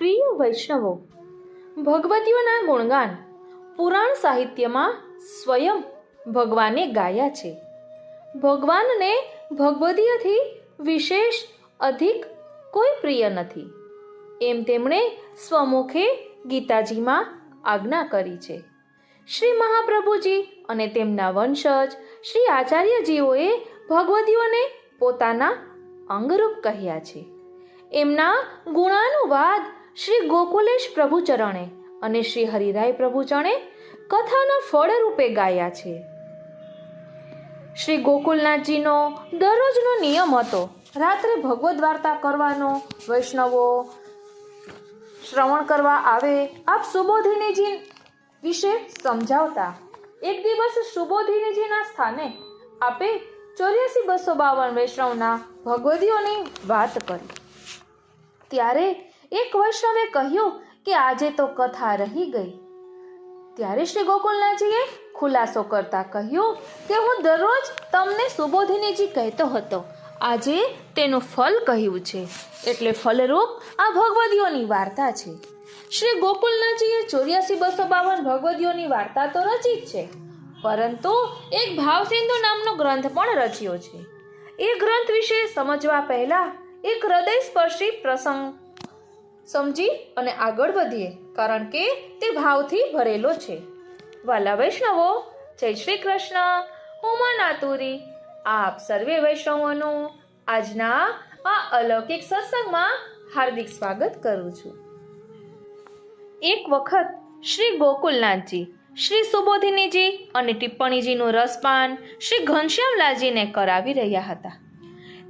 પ્રિય વૈષ્ણવો, ભગવતીઓના ગુણગાન પુરાણ સાહિત્યમાં સ્વયં ભગવાને ગાયા છે. ભગવાનને ભગવદીયથી વિશેષ અધિક કોઈ પ્રિય નથી, એમ તેમણે સ્વમુખે ગીતાજીમાં આજ્ઞા કરી છે. શ્રી મહાપ્રભુજી અને તેમના વંશજ શ્રી આચાર્યજીઓએ ભગવતીઓને પોતાના અંગરૂપ કહ્યા છે. એમના ગુણાનુવાદ શ્રી ગોકુલેશ પ્રભુચરણે અને શ્રી હરિરાય પ્રભુચરણે કથાના ફળ રૂપે ગાયા છે. શ્રી ગોકુલનાથજીનો દરરોજનો નિયમ હતો રાત્રે ભગવદ્ વાર્તા કરવાનો. વૈષ્ણવો શ્રવણ કરવા આવે આપ સુબોધિનીજી વિશે સમજાવતા. એક દિવસ સુબોધિનીજીના સ્થાને આપે 84,252 વૈષ્ણવના ભગવદીઓની વાત કરી. ત્યારે એક વૈષ્ણવે કહ્યું કે આજે તો કથા રહી ગઈ. ત્યારે શ્રી ગોકુલનાથજીએ ખુલાસો કરતા કહ્યું કે હું દરરોજ તમને સુબોધિનીજી કહેતો હતો, આજે તેનું ફલ કહ્યું છે, એટલે ફલરૂપ આ ભગવદીઓની વાર્તા છે. શ્રી ગોકુલનાથજીએ 84,252 ભગવદીઓની વાર્તા તો રચી જ છે, પરંતુ એક ભાવસિંધુ નામનો ગ્રંથ પણ રચ્યો છે. એ ગ્રંથ વિશે સમજવા પહેલા એક હૃદયસ્પર્શી પ્રસંગ સમજી અને આગળ વધીએ, કારણ કે તે ભાવથી ભરેલો છે. વાલા વૈષ્ણવો, જય શ્રી કૃષ્ણ. હું માનાતુરી આપ સર્વે વૈષ્ણવોનું આજના આ અલૌકિક સત્સંગમાં હાર્દિક સ્વાગત કરું છું. એક વખત શ્રી ગોકુલનાથજી શ્રી સુબોધિનીજી અને ટિપ્પણીજીનું રસપાન શ્રી ઘનશ્યામલાલજીને કરાવી રહ્યા હતા.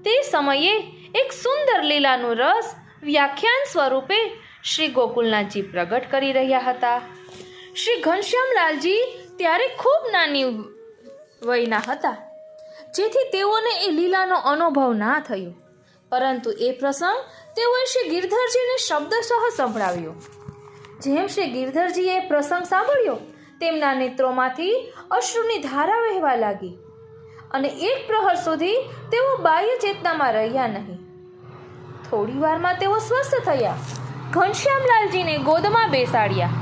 તે સમયે એક સુંદર લીલાનું રસ વ્યાખ્યાન સ્વરૂપે શ્રી ગોકુલનાથજી પ્રગટ કરી રહ્યા હતા. શ્રી ઘનશ્યામલાલજી ત્યારે ખૂબ નાની વયના હતા, જેથી તેઓને એ લીલાનો અનુભવ ના થયો, પરંતુ એ પ્રસંગ તેઓએ શ્રી ગિરધરજીને શબ્દસહ સંભળાવ્યો. જેમ શ્રી ગિરધરજીએ પ્રસંગ સાંભળ્યો, તેમના નેત્રોમાંથી અશ્રુની ધારા વહેવા લાગી અને એક પ્રહર સુધી તેઓ બાહ્ય ચેતનામાં રહ્યા નહીં. થોડી વારમાં તેઓ સ્વસ્થ થયા. ઘનશ્યામલાલજીને ગોદમાં બેસાડ્યા,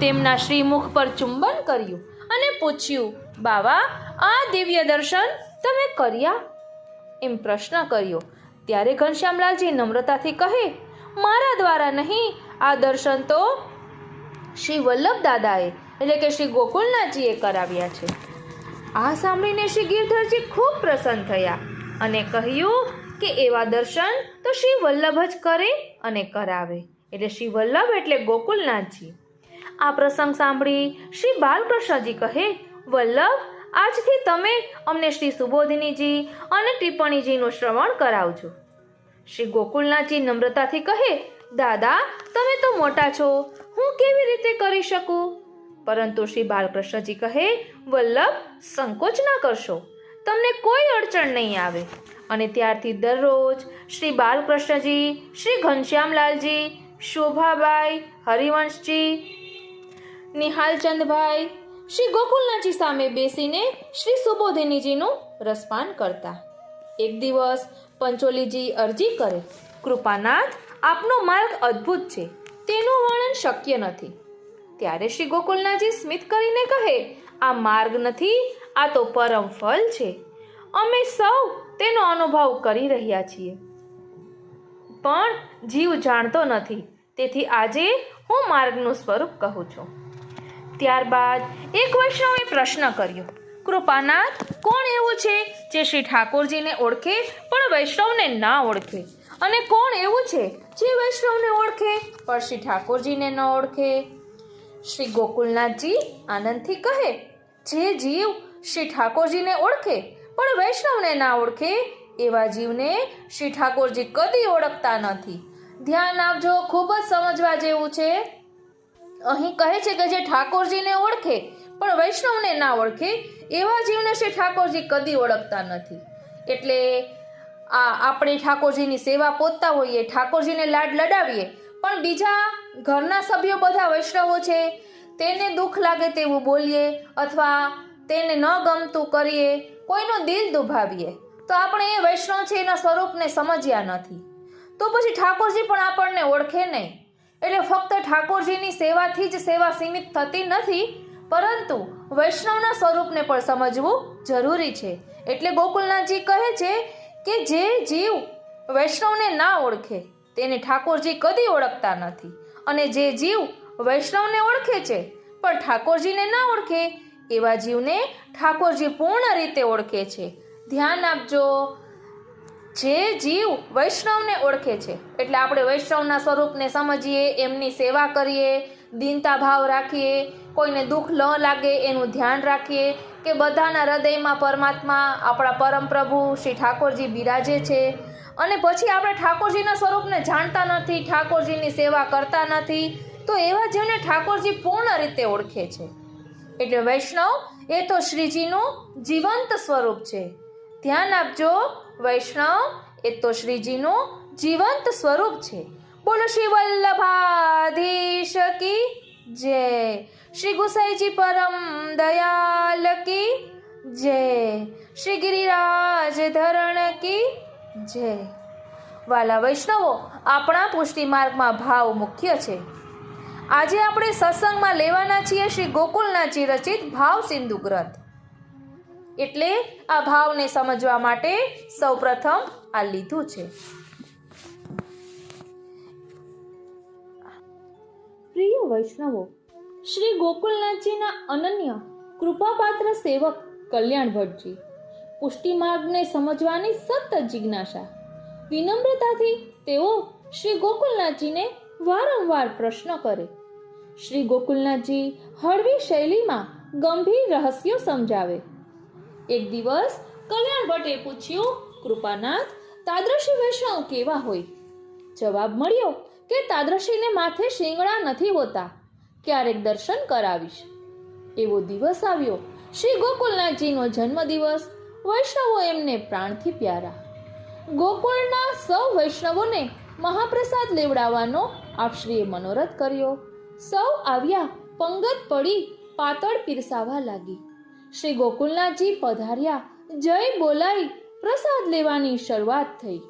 તેમના શ્રીમુખ પર ચુંબન કર્યું અને પૂછ્યું, બાવા, આ દિવ્ય દર્શન તમે કર્યા? એમ પ્રશ્ન કર્યો. ત્યારે ઘનશ્યામલાલજી નમ્રતાથી કહે, મારા દ્વારા નહીં, આ દર્શન તો શ્રી વલ્લભ દાદાએ એટલે કે શ્રી ગોકુલનાથજીએ કરાવ્યા છે. આ સાંભળીને શ્રી ગિરધરજી ખૂબ પ્રસન્ન થયા અને કહ્યું કે એવા દર્શન તો શ્રી વલ્લભ જ કરે અને કરાવે, એટલે શ્રી વલ્લભ એટલે ગોકુલનાથજી. આ પ્રસંગ સાંભળી શ્રી બાલકૃષ્ણજી કહે, વલ્લભ, આજથી તમે અમને શ્રી સુબોધિનીજી અને ટિપ્પણીજીનું શ્રવણ કરાવજો. શ્રી ગોકુલનાથજી નમ્રતાથી કહે, દાદા, તમે તો મોટા છો, હું કેવી રીતે કરી શકું? પરંતુ શ્રી બાલકૃષ્ણજી કહે, વલ્લભ, સંકોચ ના કરશો, તમને કોઈ અડચણ નહીં આવે. અને ત્યારથી દરરોજ શ્રી બાલકૃષ્ણજી, શ્રી ઘનશ્યામલાલજી, શોભાબાઈ, હરિવંશજી, નિહાલચંદભાઈ શ્રી ગોકુલનાથજી સામે બેસીને શ્રી સુબોધિનીજીનું રસપાન કરતા. એક દિવસ પંચોલીજી અરજી કરે, કૃપાનાથ, આપનો માર્ગ અદ્ભુત છે, તેનું વર્ણન શક્ય નથી. ત્યારે શ્રી ગોકુલનાથજી સ્મિત કરીને કહે, આ માર્ગ નથી, આ તો પરમ ફલ છે. અમે સૌ તેનો અનુભવ કરી રહ્યા છીએ, પણ જીવ જાણતો નથી, તેથી આજે હું માર્ગનું સ્વરૂપ કહું છું. ત્યારબાદ એક વૈષ્ણવે પ્રશ્ન કર્યો, કૃપાનાથ, કોણ એવું છે જે શ્રી ઠાકોરજીને ઓળખે પણ વૈષ્ણવને ના ઓળખે? અને કોણ એવું છે જે વૈષ્ણવને ઓળખે પણ શ્રી ઠાકોરજીને ન ઓળખે? શ્રી ગોકુલનાથજી આનંદથી કહે, જે જીવ શ્રી ઠાકોરજીને ઓળખે પણ વૈષ્ણવને ના ઓળખે, એવા જીવને શ્રી ઠાકોરજી કદી ઓળખતા નથી. ધ્યાન આપજો, ખૂબ જ સમજવા જેવું છે. અહીં કહે છે કે જે ઠાકોરજીને ઓળખે પણ વૈષ્ણવને ના ઓળખે, એવા જીવને શ્રી ઠાકોરજી કદી ઓળખતા નથી. એટલે આપણે ઠાકોરજીની સેવા પોતતા હોઈએ, ઠાકોરજીને લાડ લડાવીએ, પણ બીજા ઘરના સભ્યો બધા વૈષ્ણવો છે, તેને દુઃખ લાગે તેવું બોલીએ અથવા તેને ન ગમતું કરીએ, કોઈનું દિલ દુભાવીએ, તો આપણે એ વૈષ્ણવ છે એના સ્વરૂપને સમજ્યા નથી. તો પછી ઠાકોરજી પણ આપણને ઓળખે નહીં. એટલે ફક્ત ઠાકોરજીની સેવાથી જ સેવા સીમિત થતી નથી, પરંતુ વૈષ્ણવના સ્વરૂપને પણ સમજવું જરૂરી છે. એટલે ગોકુલનાથજી કહે છે કે જે જીવ વૈષ્ણવને ના ઓળખે તેને ઠાકોરજી કદી ઓળખતા નથી, અને જે જીવ વૈષ્ણવને ઓળખે છે પણ ઠાકોરજીને ના ઓળખે એવા જીવને ઠાકોરજી પૂર્ણ રીતે ઓળખે છે. ધ્યાન આપજો, જે જીવ વૈષ્ણવને ઓળખે છે એટલે આપણે વૈષ્ણવના સ્વરૂપને સમજીએ, એમની સેવા કરીએ, દીનતા ભાવ રાખીએ, કોઈને દુઃખ ન લાગે એનું ધ્યાન રાખીએ કે બધાના હૃદયમાં પરમાત્મા આપણા પરમ પ્રભુ શ્રી ઠાકોરજી બિરાજે છે. અને પછી આપણે ઠાકોરજીના સ્વરૂપને જાણતા નથી, ઠાકોરજીની સેવા કરતા નથી, તો એવા જીવને ઠાકોરજી પૂર્ણ રીતે ઓળખે છે. એટલે વૈષ્ણવ એ તો શ્રીજીનું જીવંત સ્વરૂપ છે. ધ્યાન આપજો, વૈષ્ણવ એ તો શ્રીજીનું જીવંત સ્વરૂપ છે. બોલો શ્રી વલ્લભાધીશ કી જય, શ્રી ગુસાઈજી પરમ દયાલ કી જય, શ્રી ગિરિરાજ ધરણ કી જય. વાલા વૈષ્ણવો, આપણા પુષ્ટિ માર્ગમાં ભાવ મુખ્ય છે. આજે આપણે સત્સંગમાં લેવાના છીએ શ્રી ગોકુલનાથજી રચિત ભાવ સિંધુ ગ્રંથ. એટલે આ ભાવને સમજવા માટે સૌપ્રથમ આ લીધું છે. પ્રિય વૈષ્ણવો, શ્રી ગોકુલનાથજીના અનન્ય કૃપાપાત્ર સેવક કલ્યાણ ભટ્ટજી પુષ્ટિ માર્ગને સમજવાની સતત જિજ્ઞાસા, વિનમ્રતાથી તેઓ શ્રી ગોકુલનાથજીને વારંવાર પ્રશ્ન કરે. શ્રી ગોકુલનાથજી હળવી શૈલીમાં ગંભીર રહસ્યો સમજાવે. એક દિવસ કલ્યાણ ભટ્ટે પૂછ્યું, કૃપાનાથ, તાદ્રશી વૈષ્ણવ કેવા હોય? જવાબ મળ્યો કે તાદ્રશીને માથે શિંગડા નથી હોતા, ક્યારેક દર્શન કરાવીશ. એવો દિવસ આવ્યો, શ્રી ગોકુલનાથજીનો જન્મદિવસ. વૈષ્ણવો એમને પ્રાણથી પ્યારા. ગોકુળના સૌ વૈષ્ણવોને મહાપ્રસાદ લેવડાવવાનો આપશ્રીએ મનોરથ કર્યો. સૌ આવ્યા, પંગત પડી પાતળ પીરસાવા લાગી. શ્રી ગોકુલનાથજી પધાર્યા, જય બોલાઈ પ્રસાદ લેવાની શરૂઆત થઈ.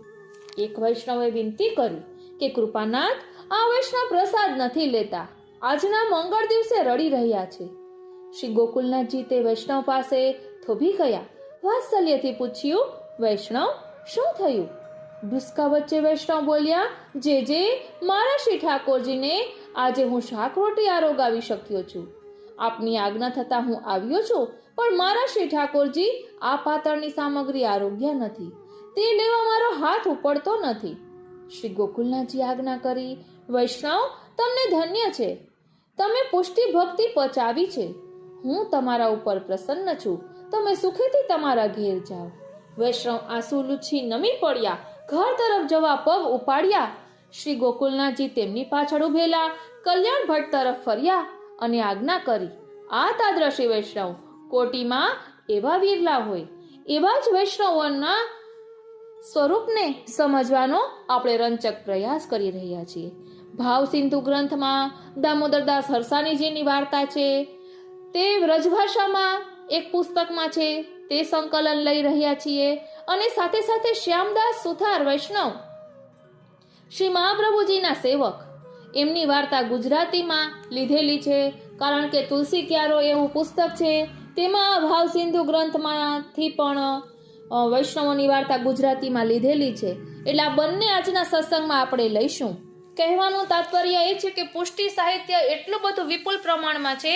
એક વૈષ્ણવે વિનંતી કરી કે કૃપાનાથ, આ વૈષ્ણવ પ્રસાદ નથી લેતા, આજના મંગળ દિવસે રડી રહ્યા છે. શ્રી ગોકુલનાથજી તે વૈષ્ણવ પાસે થોભી ગયા, વાત્સલ્યથી પૂછ્યું, વૈષ્ણવ શું થયું? ડુસકા વચ્ચે વૈષ્ણવ બોલ્યા, જે મારા શ્રી ઠાકોરજીને આજે હું શાક રોટી આરોગાવી શક્યો છું. આપની આજ્ઞા થતાં હું આવ્યો છું, પણ મારા શ્રી ઠાકોરજી આ પાતળની સામગ્રી આરોગ્યા નથી, તે લેવા મારો હાથ ઉપડતો નથી. શ્રી ગોકુલનાથજી આજ્ઞા કરી, વૈષ્ણવ તમને ધન્ય છે, તમે પુષ્ટિ ભક્તિ પચાવી છે. હું તમારા ઉપર પ્રસન્ન છું, તમે સુખેથી તમારા ઘેર જાઓ. વૈષ્ણવ આંસુ લૂછી નમી પડ્યા, ઘર તરફ જવા પગ ઉપાડ્યા. શ્રી ગોકુલનાથજી તેમની પાછળ ઉભેલા કલ્યાણ ભટ્ટ તરફ ફર્યા અને આજ્ઞા કરી, આ તાદ્રશી વૈષ્ણવ કોટીમાં એવા વિરલા હોય. એવા જ વૈષ્ણવોના સ્વરૂપને સમજવાનો આપણે રંચક પ્રયાસ કરી રહ્યા છીએ. ભાવ સિંધુ ગ્રંથમાં દામોદરદાસ હરસાણીજીની વાર્તા છે, તે વ્રજભાષામાં એક પુસ્તકમાં છે, તે સંકલન લઈ રહ્યા છીએ. અને સાથે સાથે શ્યામદાસ સુથાર વૈષ્ણવ શ્રી મહાપ્રભુજીના સેવક, એમની વાર્તા ગુજરાતીમાં લીધેલી છે, કારણ કે તુલસી ક્યારો એવું પુસ્તક છે, તેમાં ભાવ સિંધુ ગ્રંથમાંથી પણ વૈષ્ણવોની વાર્તા ગુજરાતીમાં લીધેલી છે. એટલે આ બંને આજના સત્સંગમાં આપણે લઈશું. કહેવાનું તાત્પર્ય એ છે કે પુષ્ટિ સાહિત્ય એટલું બધું વિપુલ પ્રમાણમાં છે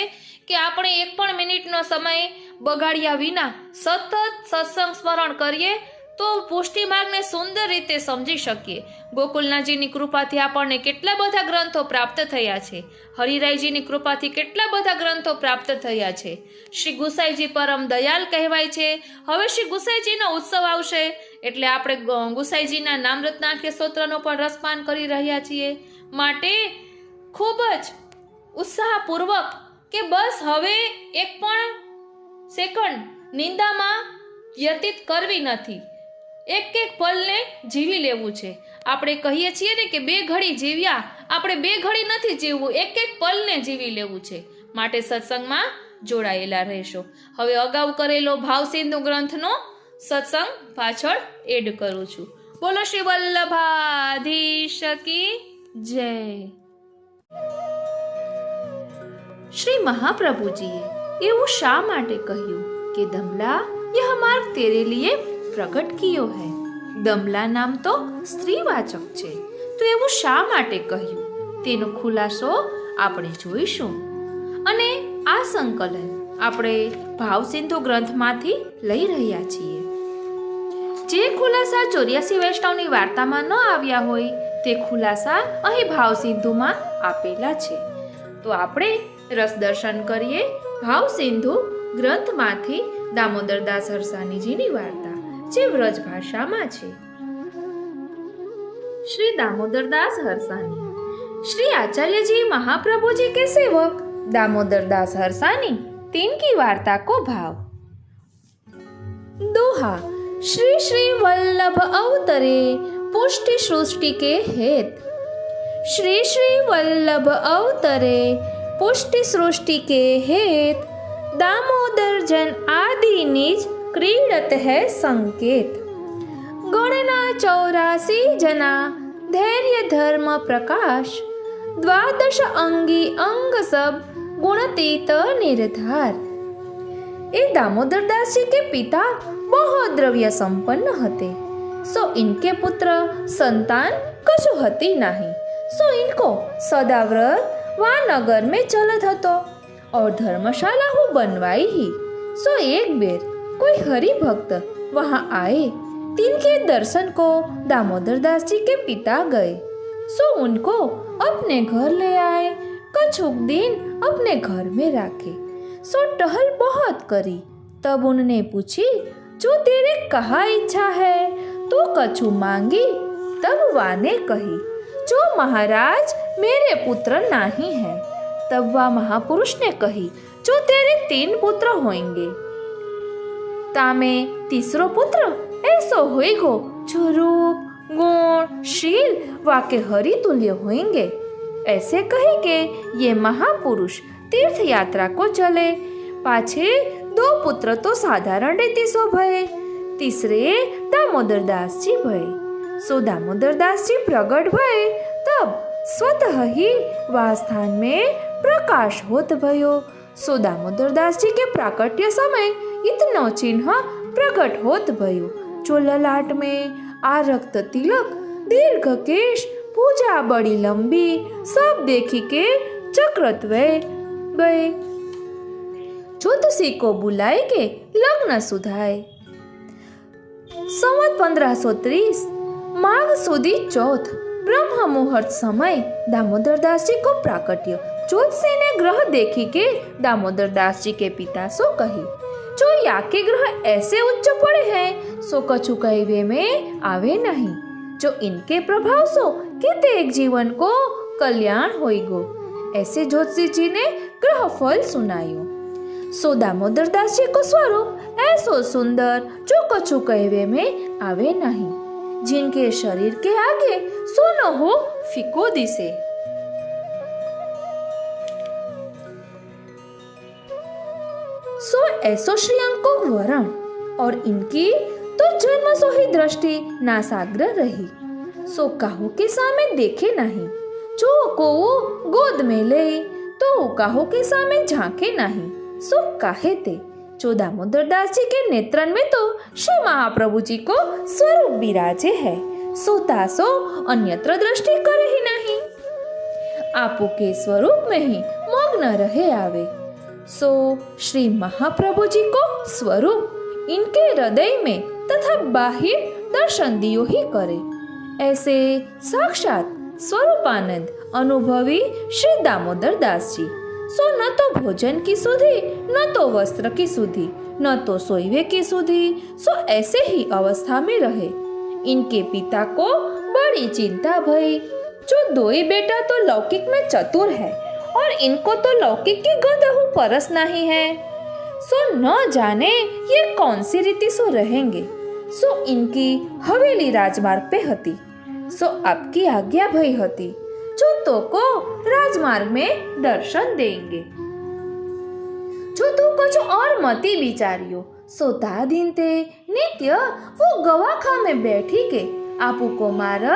કે આપણે એક પણ મિનિટનો સમય બગાડ્યા વિના સતત સત્સંગ સ્મરણ કરીએ તો પુષ્ટિ માર્ગને સુંદર રીતે સમજી શકીએ. ગોકુલનાથજીની કૃપાથી આપણને કેટલા બધા ગ્રંથો પ્રાપ્ત થયા છે, હરિરાયજીની કૃપાથી કેટલા બધા ગ્રંથો પ્રાપ્ત થયા છે. શ્રી ગુસાઈજી પરમ દયાલ કહેવાય છે. હવે શ્રી ગુસાઈજીનો ઉત્સવ આવશે એટલે આપણે ગુસાઈજીના નામરત્નાખ્ય સ્તોત્રનો પણ રસપાન કરી રહ્યા છીએ. માટે ખૂબ જ ઉત્સાહપૂર્વક કે બસ હવે એક પણ સેકન્ડ નિંદામાં વ્યતીત કરવી નથી, એક એક પલને જીવી લેવું છે. આપણે કહીએ છીએ ને કે 2 ઘડી જીવ્યા, આપણે 2 ઘડી નથી જીવવું, એક એક પલને જીવી લેવું છે. માટે સત્સંગમાં જોડાયેલા રહેશો. હવે અગાઉ કરેલો ભાવ સિંધુ ગ્રંથનો સત્સંગ પાછળ એડ કરું છું. બોલો શ્રી વલ્લભાધીશ કી જય. श्री महाप्रभु जी એવું શા માટે કહ્યું કે દમલા यह मार्ग तेरे लिए प्रकट कियो है। દમલા નામ તો સ્ત્રીવાચક છે, તો એવું શા માટે કહ્યું તેનો ખુલાસો આપણે જોઈશું। અને આ સંકલન આપણે ભાવસિંધુ ગ્રંથમાંથી લઈ રહ્યા છીએ। જે ખુલાસા 84 વૈષ્ણવની વાર્તામાં ન આવ્યા હોય તે ખુલાસા અહીં ભાવસિંધુમાં આપેલા છે। તો આપણે રસદર્શન કરીએ ભાવસિંધુ ગ્રંથમાંથી દામોદરદાસ હરસાનીજીની વાર્તા, જે વ્રજ ભાષામાં છે। श्री दामोदरदास हरसानी। श्री आचार्य जी महाप्रभु जी के सेवक दामोदरदास हरसानी, तिनकी वार्ता को भाव। दोहा। श्री श्री वल्लभ अवतरे पुष्टि सृष्टि के हेत। श्री श्री वल्लभ अवतरे पुष्टि सृष्टि के हेत, दामोदर जन आदि निज क्रीडत है संकेत। गणना 84 जना धैर्य धर्म प्रकाश, द्वादश अंगी अंग सब गुणतीत निर्धार। ये दामोदरदास जी के पिता बहुत द्रव्य संपन्न हते, सो इनके पुत्र संतान कछु हती नहीं। सो इनको सदाव्रत वहाँ नगर में चलत हतो और धर्मशाला हो बनवाई ही। सो एक बेर कोई हरि भक्त वहाँ आए, तिनके दर्शन को दामोदरदास जी के पिता गए। सो उनको अपने घर ले आए, कछुक दिन अपने घर में रखे। सो टहल बहुत करी, तब उनने पूछी, जो तेरे कहा इच्छा है तो कछु मांगी। तब वाने कही, जो महाराज मेरे पुत्र नहीं है। तब वह महापुरुष ने कही, जो तेरे 3 पुत्र होंगे, तामे तीसरो पुत्र ऐसो होएगो जो रूप गुण शील वाके हरि तुल्य होंगे। ऐसे कहे के ये महापुरुष तीर्थ यात्रा को चले। पाछे 2 पुत्र तो साधारण रीति सो भये, तीसरे दामोदरदास जी भये। सो दामोदरदास जी प्रगट भये, तब स्वतः ही वह स्थान में प्रकाश होत भयो। सो दामोदरदास जी के प्राकट्य समय इतनो चिन्ह प्रकट होत भयो, जो ललाट में आ रक्त तिलक, दीर्घ केश, पूजा बड़ी लंबी, सब देखी के चक्रत गए। ज्योतिषी को बुलाए के लग्न सुधाए। संवत 1530 माघ सुदी चौथ ब्रह्म मुहूर्त समय दामोदरदास जी को प्राकट्य। ज्योतिषी ने ग्रह देखी के दामोदरदास जी के पिता सो कही, जो याके ग्रह ऐसे उच्च पड़े हैं सो कछु कहवे में आवे नहीं। जो इनके प्रभाव सो कहते एक जीवन को कल्याण होइगो। ऐसे ज्योतिषी जी ने ग्रह फल सुनायो। सो दामोदरदास जी को स्वरूप ऐसो सुंदर जो कछु कहवे में आवे नहीं। जिनके शरीर के आगे सोनो हो फीको दिसे। सो ऐसो श्रीअंक को वरण, और इनकी तो जन्म सो ही दृष्टि नासाग्र रही। सो काहू के सामे देखे नहीं, जो को गोद में ले तो काहू के सामे झांके नहीं। सो काहे ते जो दामोदरदास जी के नेत्रन में तो श्री महाप्रभु जी को स्वरूप विराजे है, सो तासो अन्यत्र दृष्टि करे ही नहीं। आपू के स्वरूप में ही मग्न रहे आवे। सो श्री महाप्रभु जी को स्वरूप इनके हृदय में तथा बाह्य दर्शन दियो ही करे। ऐसे साक्षात स्वरूपानंद अनुभवी श्री दामोदरदास जी। सो न तो भोजन की सुधि, न तो वस्त्र की सुधि, न तो सोइवे की सुधि। सो ऐसे ही अवस्था में रहे। इनके पिता को बड़ी चिंता भई, जो 2 ही बेटा तो लौकिक में चतुर है और इनको तो लौकिक की गदहु परस नहीं है। सो न जाने ये कौन सी रीति सो रहेंगे। सो इनकी हवेली राजमार्ग पे हती। सो आपकी आज्ञा भई हती, जो तो को राजमार्ग में दर्शन देंगे। जो तू कुछ और मती विचारियो। सो ता दिन ते नित्य वो गवाखा में बैठी के आपू को मार्ग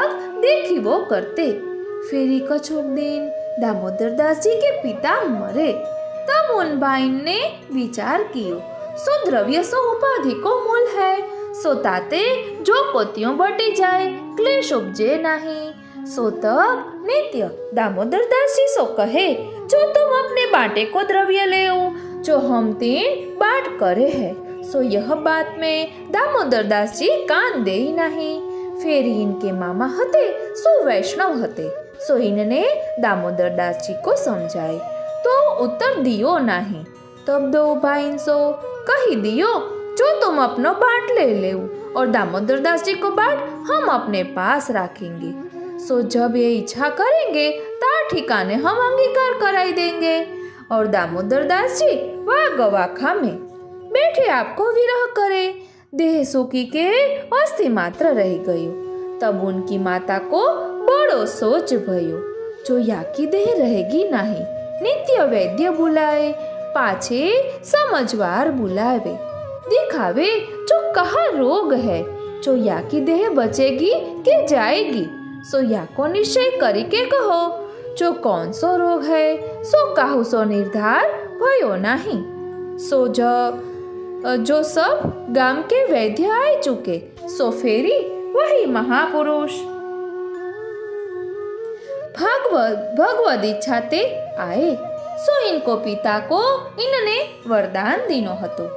देखी वो करते। फेरी कछुक दिन दामोदर दास जी के पिता मरे तब उन भाई ने विचार कियो, सो द्रव्य सो उपाधि को मूल है, सो ताते जो कोतियों बटी जाए क्लेश उपजे नहीं। सो तब नित्य दामोदर दास जी सो कहे, जो तुम अपने बाटे को द्रव्य ले जो हम तीन बाट करे है। सो यह बात में दामोदर दास जी कान दे नहीं। फिर इनके मामा हते सो वैष्णव हते, सो इनने दामोदर दास जी को समझाए तो उत्तर दियो नहीं। तब दो भाई सो कही दियो, जो तुम अपनो बाट ले ले और दामोदर दास जी को बाट हम अपने पास रखेंगे। सो जब ये इच्छा करेंगे ता ठिकाने हम अंगीकार कराई देंगे। और दामोदर दास जी वह गवाखा में बैठे आपको विरह करे, देह सुखी के अस्थि मात्र रह गयो। तब उनकी माता को बड़ो सोच भयो, जो याकी देह रहेगी नहीं। नित्य वैद्य बुलाए, पाछे समझवार बुलावे, दिखावे जो कहा रोग है, जो याकी देह बचेगी कि जाएगी। सो याको निश्चय करी के कहो, जो कौन सो रोग है, सो काहू सो निर्धार भयो नहीं। सो जब जो सब गाम के वैद्य आए चुके, सो फेरी वही महापुरुष। भगवद इच्छा ते आए, सो इनको पिता को इनने वरदान दीनो हतो।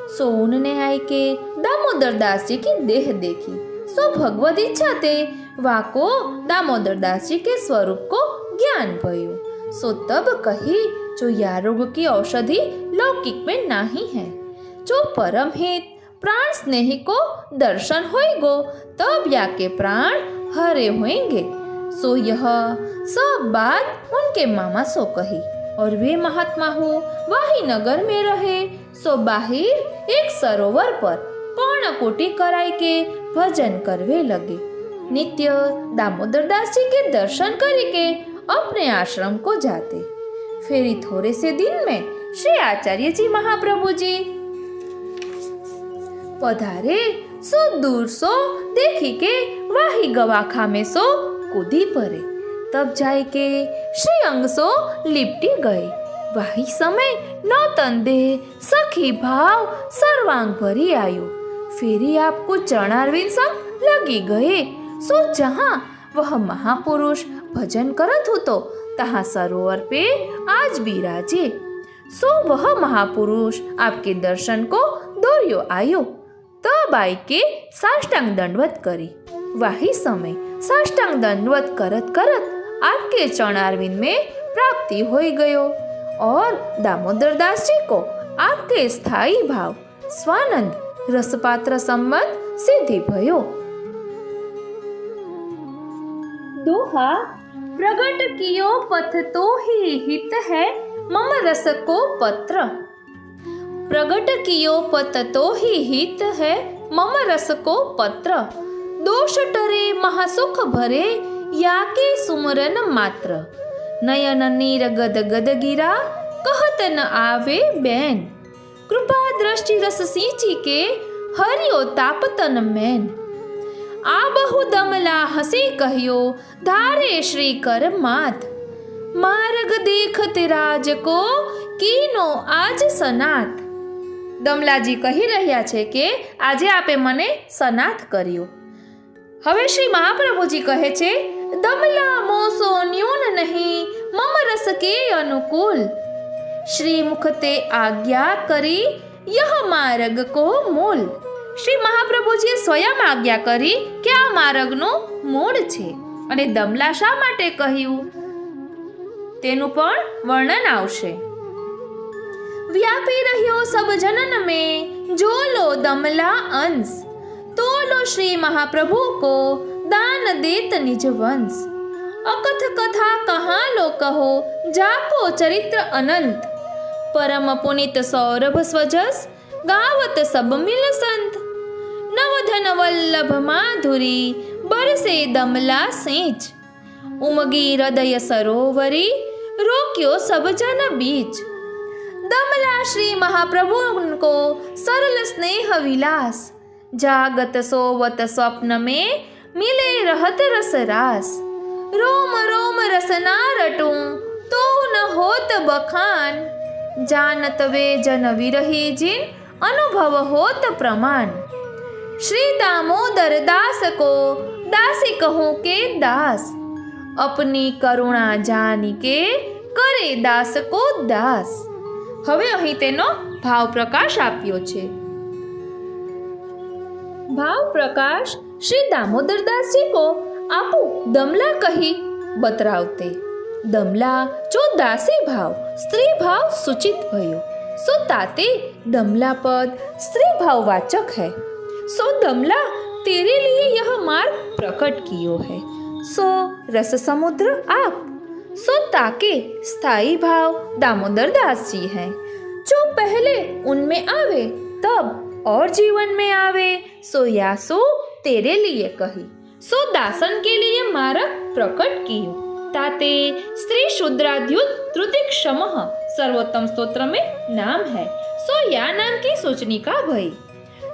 सो उनने आए के दामोदर दास जी की देह देखी, सो भगवद इच्छा ते वाको दामोदर दास जी के स्वरूप को ज्ञान भयो। सो तब कही, जो या रोग की औषधि लौकिक में नहीं है, जो परम हित प्राण स्नेही को दर्शन होएगो, तब या के प्राण हरे होंगे। सो यह सब बात उनके मामा सो कही, और वे महात्मा हो वही नगर में रहे। सो बाहिर एक सरोवर पर पर्णकुटी कराई के भजन करवे लगे। नित्य दामोदर दास जी के दर्शन करके अपने आश्रम को जाते। फिर थोड़े से दिन में श्री आचार्य जी महाप्रभु जी पधारे। सो दूर सो देखी के वही गवाखा में सो कूदी पड़े। तब जाए के श्री अंग सो लिपटी गए। वही समय नौतन देह सखी भाव सर्वांग भरी आयो। फेरी आपको चरणारविंद संग लगी गए। सो जहाँ वह महापुरुष भजन करत हो तो तहाँ सरोवर पे आज बिराजे। सो वह महापुरुष आपके दर्शन को दौड़ियो आयो। तब आई के साष्टांग दंडवत करी। वही समय साष्टांग दंडवत करत करत आपके चरणारविंद में प्राप्ति हो गयो और दामोदर दास जी को आपके स्थायी भाव स्वानंद रसपात्र संबंध सिद्धि भयो। दोहा प्रगट कियो पथ तो ही हित है मम रस को पत्र। प्रगट कियो पथ तो ही हित है मम रस को पत्र। दोष टरे महासुख भरे या के सुमरन मात्र। नयन नीर गद गद गिरा कहत न आवे बैन। कृपा दृष्टि रस सींची के हरियो तापतन मैन। आ बहु दमला हसे कहियो धारे श्री कर मात। मार्ग देखत राज को कीनो आज सनात। દમલાજી કહી રહ્યા છે કે આજે આપે મને સનાથ કર્યો। હવે શ્રી મહાપ્રભુજી કહે છે, દમલા મોસો ન્यून नहीं मम रस के अनुकूल। श्री मुख ते आज्ञा करी यह मार्ग को मूल। શ્રી મહાપ્રભુજીએ સ્વયં આજ્ઞા કરી કે આ માર્ગનું મૂળ છે અને દમલા શા માટે કહ્યું તેનું પણ વર્ણન આવશે। व्यापी रहियो सब जनन में जो लो दमला अंश। तो लो श्री महाप्रभु को दान देत निज वंश। अकथ कथा कहाँ लो कहो जाको चरित्र अनंत। परम पुनित सौरभ स्वजस गावत सब मिल संत। नवधन वल्लभ माधुरी बरसे दमला सेच। उमगी हृदय सरोवरी रोक्यो सब जन बीच। दमला श्री महाप्रभु उनको सरल स्नेह विलास। जागत सोवत स्वप्न में मिले रहत रस रास। रोम रोम रसना रटूं बखान, जानत वे जन विरही जिन अनुभव होत प्रमाण। श्री दामोदर दास को दासी कहूँ के दास, अपनी करुणा जानी के करे दास को दास। હવે અહીં તેનો ભાવ પ્રકાશ આપ્યો છે। भाव प्रकाश श्री दामोदरदास जी को आपू दमला कही बतरावते। दमला जो दासी भाव स्त्री भाव सूचित भयो, सो ताते दमला पद स्त्री भाव वाचक है। सो दमला तेरे लिए यह मार्ग प्रकट कियो है, सो रस समुद्र आप। सो ताके स्थायी भाव दामोदर दास जी हैं, जो पहले उनमें आवे तब और जीवन में आवे, सो यासो तेरे लिए कही। सो दासन के लिए मार्ग प्रकट कियो, ताते स्त्री शूद्राद्युत त्रुति क्षमः सर्वोत्तम स्तोत्र में नाम है। सो या नाम की सोचनी का भई,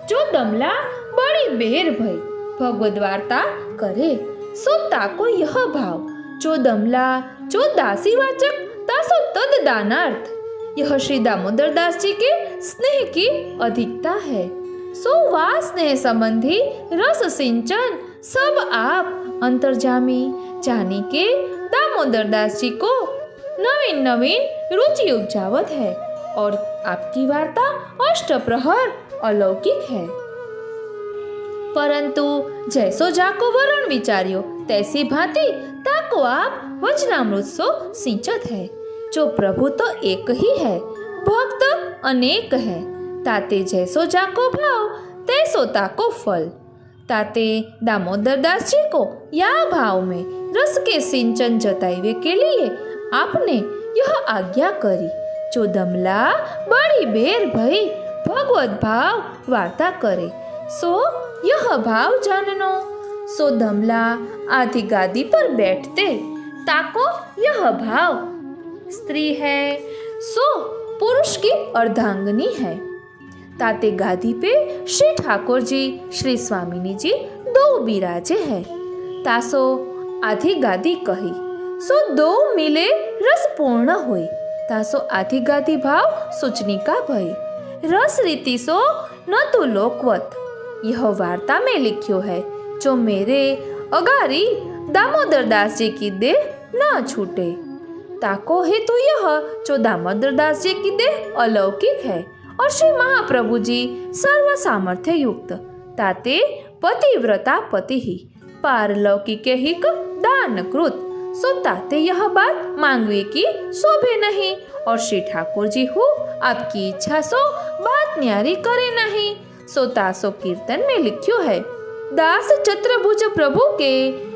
जो दमला बड़ी बेर भई भगवद वार्ता करे, सो ताको यह भाव। जो दमला जो दासी वाचक तासो तद दानार्थ। यह श्री दामोदर दास जी के स्नेह की अधिकता है। सो वा स्नेह संबंधी रस सिंचन सब आप अंतर्जामी जानी के दामोदर दास जी को नवीन नवीन रुचि उपजावत है, और आपकी वार्ता अष्टप्रहर अलौकिक है। परंतु जैसो जाको वरण विचार्यो, तैसी भांति ताको आप वचनामृत सो सिंचत है। जो प्रभु तो एक ही है, भक्त अनेक है। ताते जैसो जाको भाव, तैसो ताको फल। ताते दामोदर दास जी को या भाव में रस के सिंचन जतावे के लिए आपने यह आज्ञा करी। जो दमला बड़ी बेर भई भगवत भाव वार्ता करे, सो यह भाव जाननो। सो दमला आधी गादी पर बैठते ताको यह भाव, स्त्री है सो पुरुष की अर्धांगिनी है। ताते गादी पे श्री ठाकुर जी श्री स्वामिनी जी दो बिराजे है। तासो आधी गादी कही, सो दो मिले रस पूर्ण हुई। तासो आधी गादी भाव सूचनी का भई, रस रीति सो न तो लोकवत। यह वार्ता में लिखियो है, जो मेरे अगारी दामोदर दास जी की देह न छूटे। ताको हेतु यह, जो दामोदर दास जी की देह अलौकिक है और श्री महाप्रभु जी सर्व सामर्थ्य युक्त। ताते पतिव्रता पति ही पारलौकिक हिक दान कृत। सो ताते यह बात मांगवे की शोभे नहीं, और श्री ठाकुर जी हो आपकी इच्छा सो बात न्यारी करे नहीं। सो तासो कीर्तन में लिख्यो है, दास चत्रभुज प्रभु के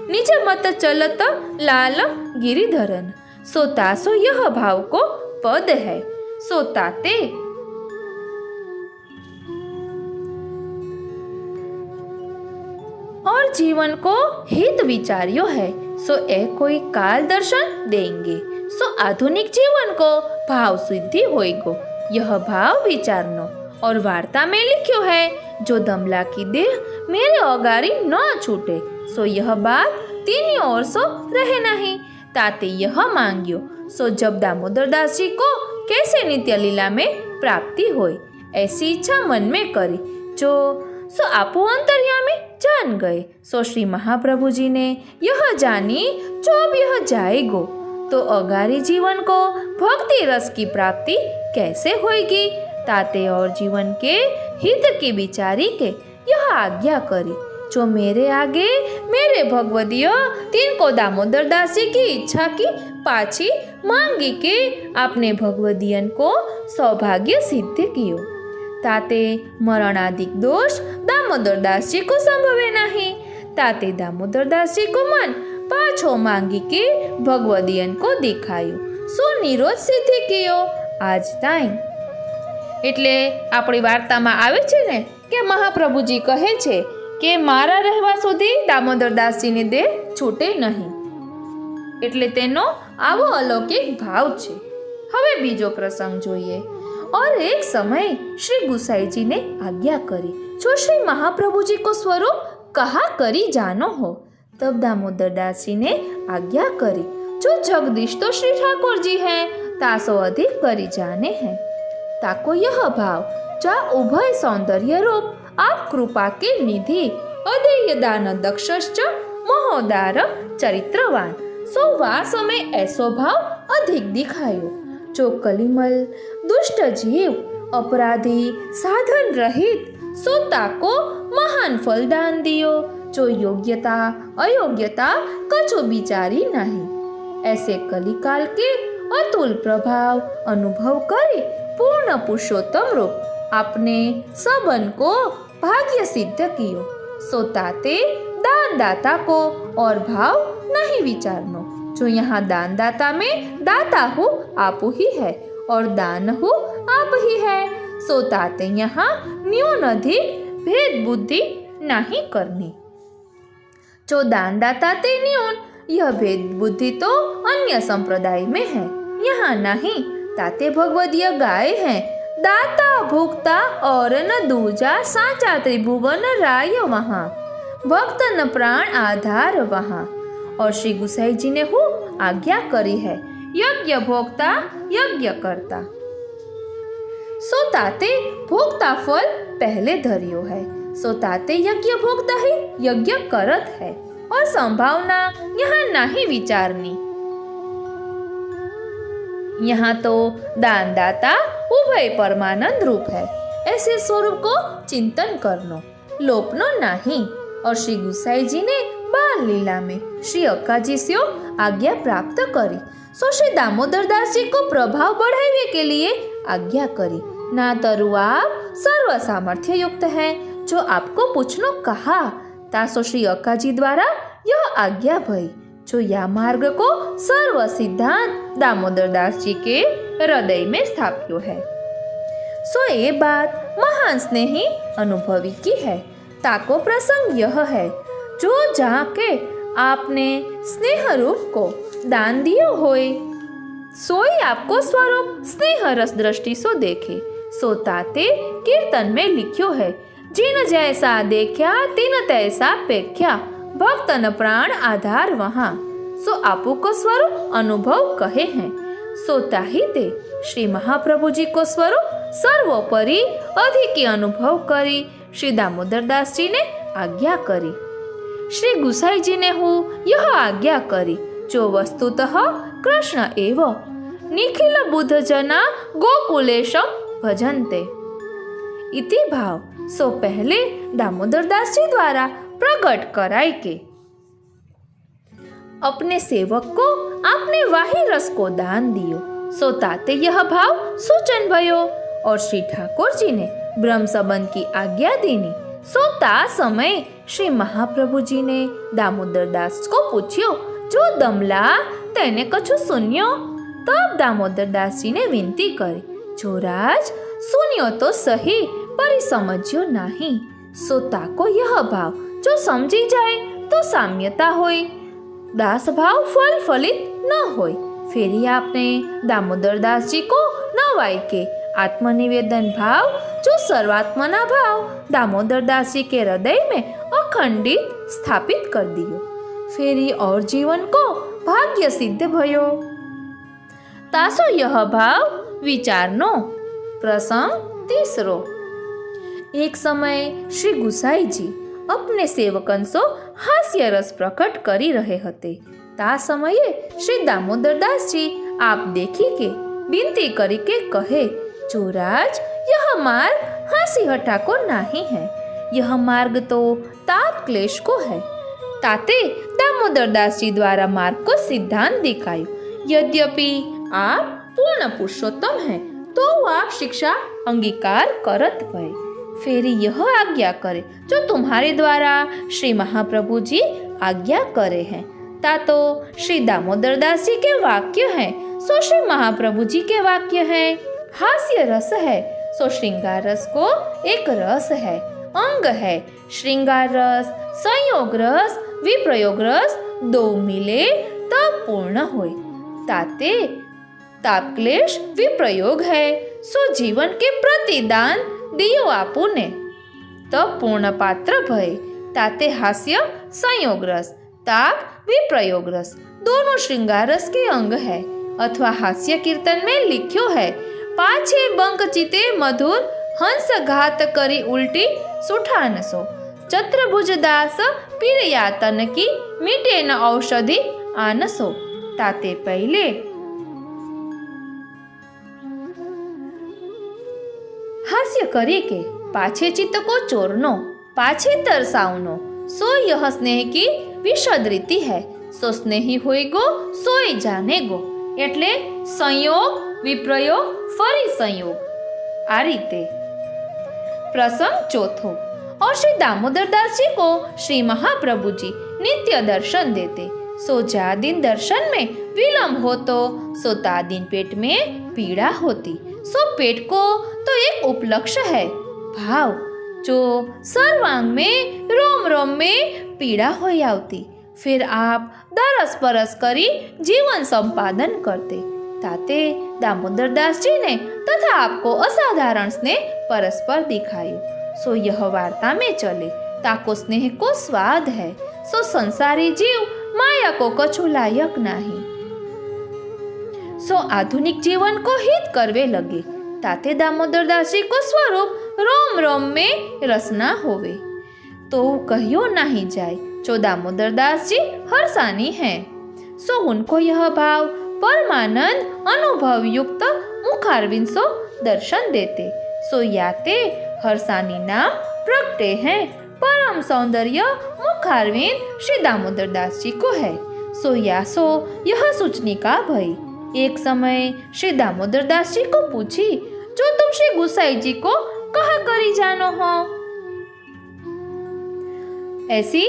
निज मत चलत लाल गिरिधरन। सो तासो यह भाव को पद है। सो ताते और जीवन को हित विचार्यो है, सो ए कोई काल दर्शन देंगे। सो आधुनिक जीवन को भाव सिद्धि होएगो, यह भाव विचारनो। और वार्ता में लिख्यो है, जो दमला की देह मेरे अगारी न छूटे, सो यह बात तीन ओर सो रहे नहीं। ताते यह मांग्यो, सो जब दामोदर दास जी को कैसे नित्य लीला में प्राप्ति होए, ऐसी इच्छा मन में करी। जो सो आपो अंतर्यामी जान गए। सो श्री महाप्रभु जी ने यह जानी, जो अब यह जाएगो तो अगारी जीवन को भक्ति रस की प्राप्ति कैसे होगी। ताते और जीवन के हित की विचारी के यह आज्ञा करी, जो मेरे आगे मेरे भगवदियो तिनको दामोदर दास जी की इच्छा की पाछी मांगी के आपने भगवदियन को सौभाग्य सिद्ध कियो। ताते मरणादिक दोष दामोदर दास जी को संभवे नहीं। ताते दामोदर दास जी को मन पाछो मांगी के भगवदियन को दिखायो, सो निरोध सिद्धि कियो आज ताई। એટલે આપણી વાર્તામાં આવે છે ને કે મહાપ્રભુજી કહે છે કે મારા રહેવા સુધી દામોદરદાસજીની દેહ છૂટે નહીં, એટલે તેનો આવો અલૌકિક ભાવ છે। હવે બીજો પ્રસંગ જોઈએ। और एक समय श्री गुसाई जी ने आज्ञा करी, जो श्री महाप्रभु जी को स्वरूप कहा करी जानो हो। तब दामोदर दास जी ने आज्ञा करी, जो जगदीश तो श्री ठाकुर जी हैं, तासो अधिक करी जाने हैं। ताको यह भाव जा उभय सौंदर्य रूप आप कृपा के निधि अदेय दान दक्षश्च महोदार चरित्रवान सो वास में ऐसो भाव अधिक दिखायो। जो कलिमल दुष्ट जीव अपराधी साधन रहित सो ताको महान फल दान दियो। जो योग्यता अयोग्यता कछु विचारी नहीं। ऐसे कलिकाल के अतुल प्रभाव अनुभव करे पूर्ण पुरुषोत्तम रूप आपने सबन को भाग्य सिद्ध कियो। सो ताते दान दाता को और भाव नहीं विचारनो। जो यहाँ दान दाता में दाता हो आप ही है और दान हो आप ही है। सो ताते यहाँ न्यून अधिक भेद बुद्धि नहीं करनी। जो दान दाता ते न्यून यह भेद बुद्धि तो अन्य संप्रदाय में है, यहाँ नहीं। ताते भगवदीय गाय हैं दाता भुक्ता और न दूजा साचा त्रिभुवन राय वहाँ भक्त न प्राण आधार वहाँ। और श्री गुसाई जी ने हु आज्ञा करी है यज्ञ भोक्ता यज्ञ करता। सो ताते भोक्ता फल पहले धरियो है। सो ताते यज्ञ भोक्ता ही यज्ञ करत है और संभावना यहाँ नहीं विचारनी। यहाँ तो दान दाता उभय परमानंद रूप है। ऐसे स्वरूप को चिंतन करनो लोपनो नहीं। और श्री गुसाई जी ने बाल लीला में श्री अक्काजी से आज्ञा प्राप्त करी। सो श्री दामोदर दास जी को प्रभाव बढ़ाने के लिए आज्ञा करी। ना तरु आप सर्व सामर्थ्य युक्त हैं, जो आपको पूछनो कहा तासो श्री अक्काजी द्वारा यह आज्ञा भई। जो या मार्ग को सर्व सिद्धांत दामोदर दास जी के हृदय में स्थाप्यो है। सो ये बात महान स्नेही अनुभवी की है। ताको प्रसंग यह है जो जहाँ के आपने स्नेह रूप को दान दियो होए सोई आपको स्वरूप स्नेह रस दृष्टि सो देखे। सो ताते कीर्तन में लिख्यो है जिन जैसा देखा तिन तैसा पेख्या भक्त न प्राण आधार वहाँ। सो आपू को स्वरूप अनुभव कहे हैं। सो ताही ते श्री महाप्रभु जी को स्वरूप सर्वोपरि अधिक अनुभव करी श्री दामोदर दास जी ने आज्ञा करी। श्री गुसाई जी ने हु यह आज्ञा करी जो वस्तुतः कृष्ण एव निखिल बुद्ध जना गोकुलेशम भजन्ते इति भाव। सो पहले दामोदर दास जी द्वारा प्रकट कराई के अपने सेवक को आपने वाही रस को दान दियो। सो ताते यह भाव सूचन भयो और श्री ठाकुर जी ने ब्रह्म संबंध की आज्ञा देनी। सो ता समय श्री महाप्रभु जी ने दामोदर दास को पूछ्यो जो दमला तेने कछु सुन्यो। तब दामोदर दास जी ने विनती करी जो राज सुनियो तो सही पर समझ्यो नहीं। सो ताको यह भाव जो समझी जाए तो साम्यता होई दास भाव फल फलित न होई। फिर आपने दामोदर दास जी को नवाई के आत्मनिवेदन भाव जो सर्वात्मना भाव दामोदर दास जी के हृदय में अखंडित स्थापित कर दियो। फिर और जीवन को भाग्य सिद्ध भयो। तासो यह भाव विचारनो। प्रसंग तीसरो। एक समय श्री गुसाई जी अपने सेवकन सो हास्य रस प्रकट करी रहे हते। ता समये श्री दामोदर दास जी आप देखी के विनती करी के कहे जो राज यह मार्ग हंसी हटा को नहीं है, यह मार्ग तो ताप क्लेश को है। ताते दामोदर दास जी द्वारा मार्ग को सिद्धांत दिखायो। यद्यपि आप पूर्ण पुरुषोत्तम हैं तो आप शिक्षा अंगीकार करत भय। फिर यह आज्ञा करे जो तुम्हारे द्वारा श्री महाप्रभु जी आज्ञा करे हैं। ता तो श्री दामोदर दास जी के वाक्य हैं, सो श्री महाप्रभु जी के वाक्य हैं। हास्य रस है सो श्रृंगार रस को एक रस है, अंग है। श्रृंगार रस, संयोग रस, विप्रयोग रस दो मिले तब पूर्ण होए। ताते ताप क्लेश विप्रयोग है सो जीवन के प्रतिदान दियो आपुने तब पूर्ण पात्र भय। ताते हास्य संयोग रस, ताप विप्रयोग रस दोनों श्रृंगार रस के अंग है अथवा हास्य कीर्तन में लिख्यो है, पाछे बंक चिते मधुर हंस घात करी उल्टी सुठानसो, चतुर्भुज दास पीरया तन की मीटे न औषधि आनसो। ताते पहले हास्य करे के पाछे चित्त को चोरनो, पाछे तरसावनो, सो यह स्नेह की विशद रीति है। सो स्नेही होएगो सोई जानेगो, एटले संयोग विप्रयोग फरी संयोग। आ रीते प्रसंग चौथो। और श्री दामोदर दास जी को श्री महाप्रभु जी नित्य दर्शन देते। सो जा दिन दर्शन में विलंब हो सो ता दिन पेट में पीड़ा होती। सो पेट को तो एक उपलक्ष्य है भाव, जो सर्वांग में रोम रोम में पीड़ा हो आवती। फिर आप दरस परस करी जीवन संपादन करते। ताते दामोदर दास जी ने तथा आपको असाधारण स्नेह परस्पर दिखायो। सो यह वार्ता में चले, ताको स्नेह को स्वाद है। सो संसारी जीव माया को कछु लायक नहीं। सो आधुनिक जीवन को हित करवे लगे। ताते दामोदर दास जी को स्वरूप रोम रोम में रसना होवे तो कहियो नहीं जाए। जो दामोदर दास जी हर्षानी हैं, सो उनको यह भाव परमानंद अनुभव युक्त मुखारविंद सो दर्शन देते। सो याते हर्षानी नाम प्रगटे हैं। परम सौंदर्य मुखारविंद श्री दामोदर दास जी को है। सो यह सूचनी का भई। एक समय श्री दामोदर दास जी को पूछी, जो तुम श्री गुसाई जी को कहा करी जानो हो? ऐसी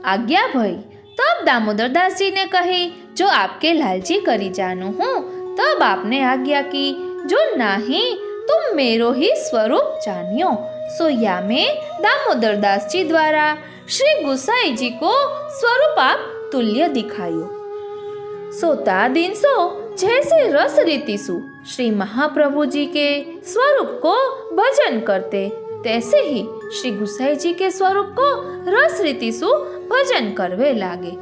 आज्ञा भई। तब दामोदर दास जी ने कही, जो आपके लालची करी जानो हूँ। तब आपने आज्ञा की, जो नहीं तुम मेरो ही स्वरूप जानियो। सो या में दामोदर दास जी द्वारा श्री गुसाई जी को स्वरूप आप तुल्य दिखायो। सोता दिन सो जैसे रस रीति सु श्री महाप्रभु जी के स्वरूप को भजन करते, तैसे ही श्री गुसाई जी के स्वरूप को रस रीति सु भजन करवे लागे।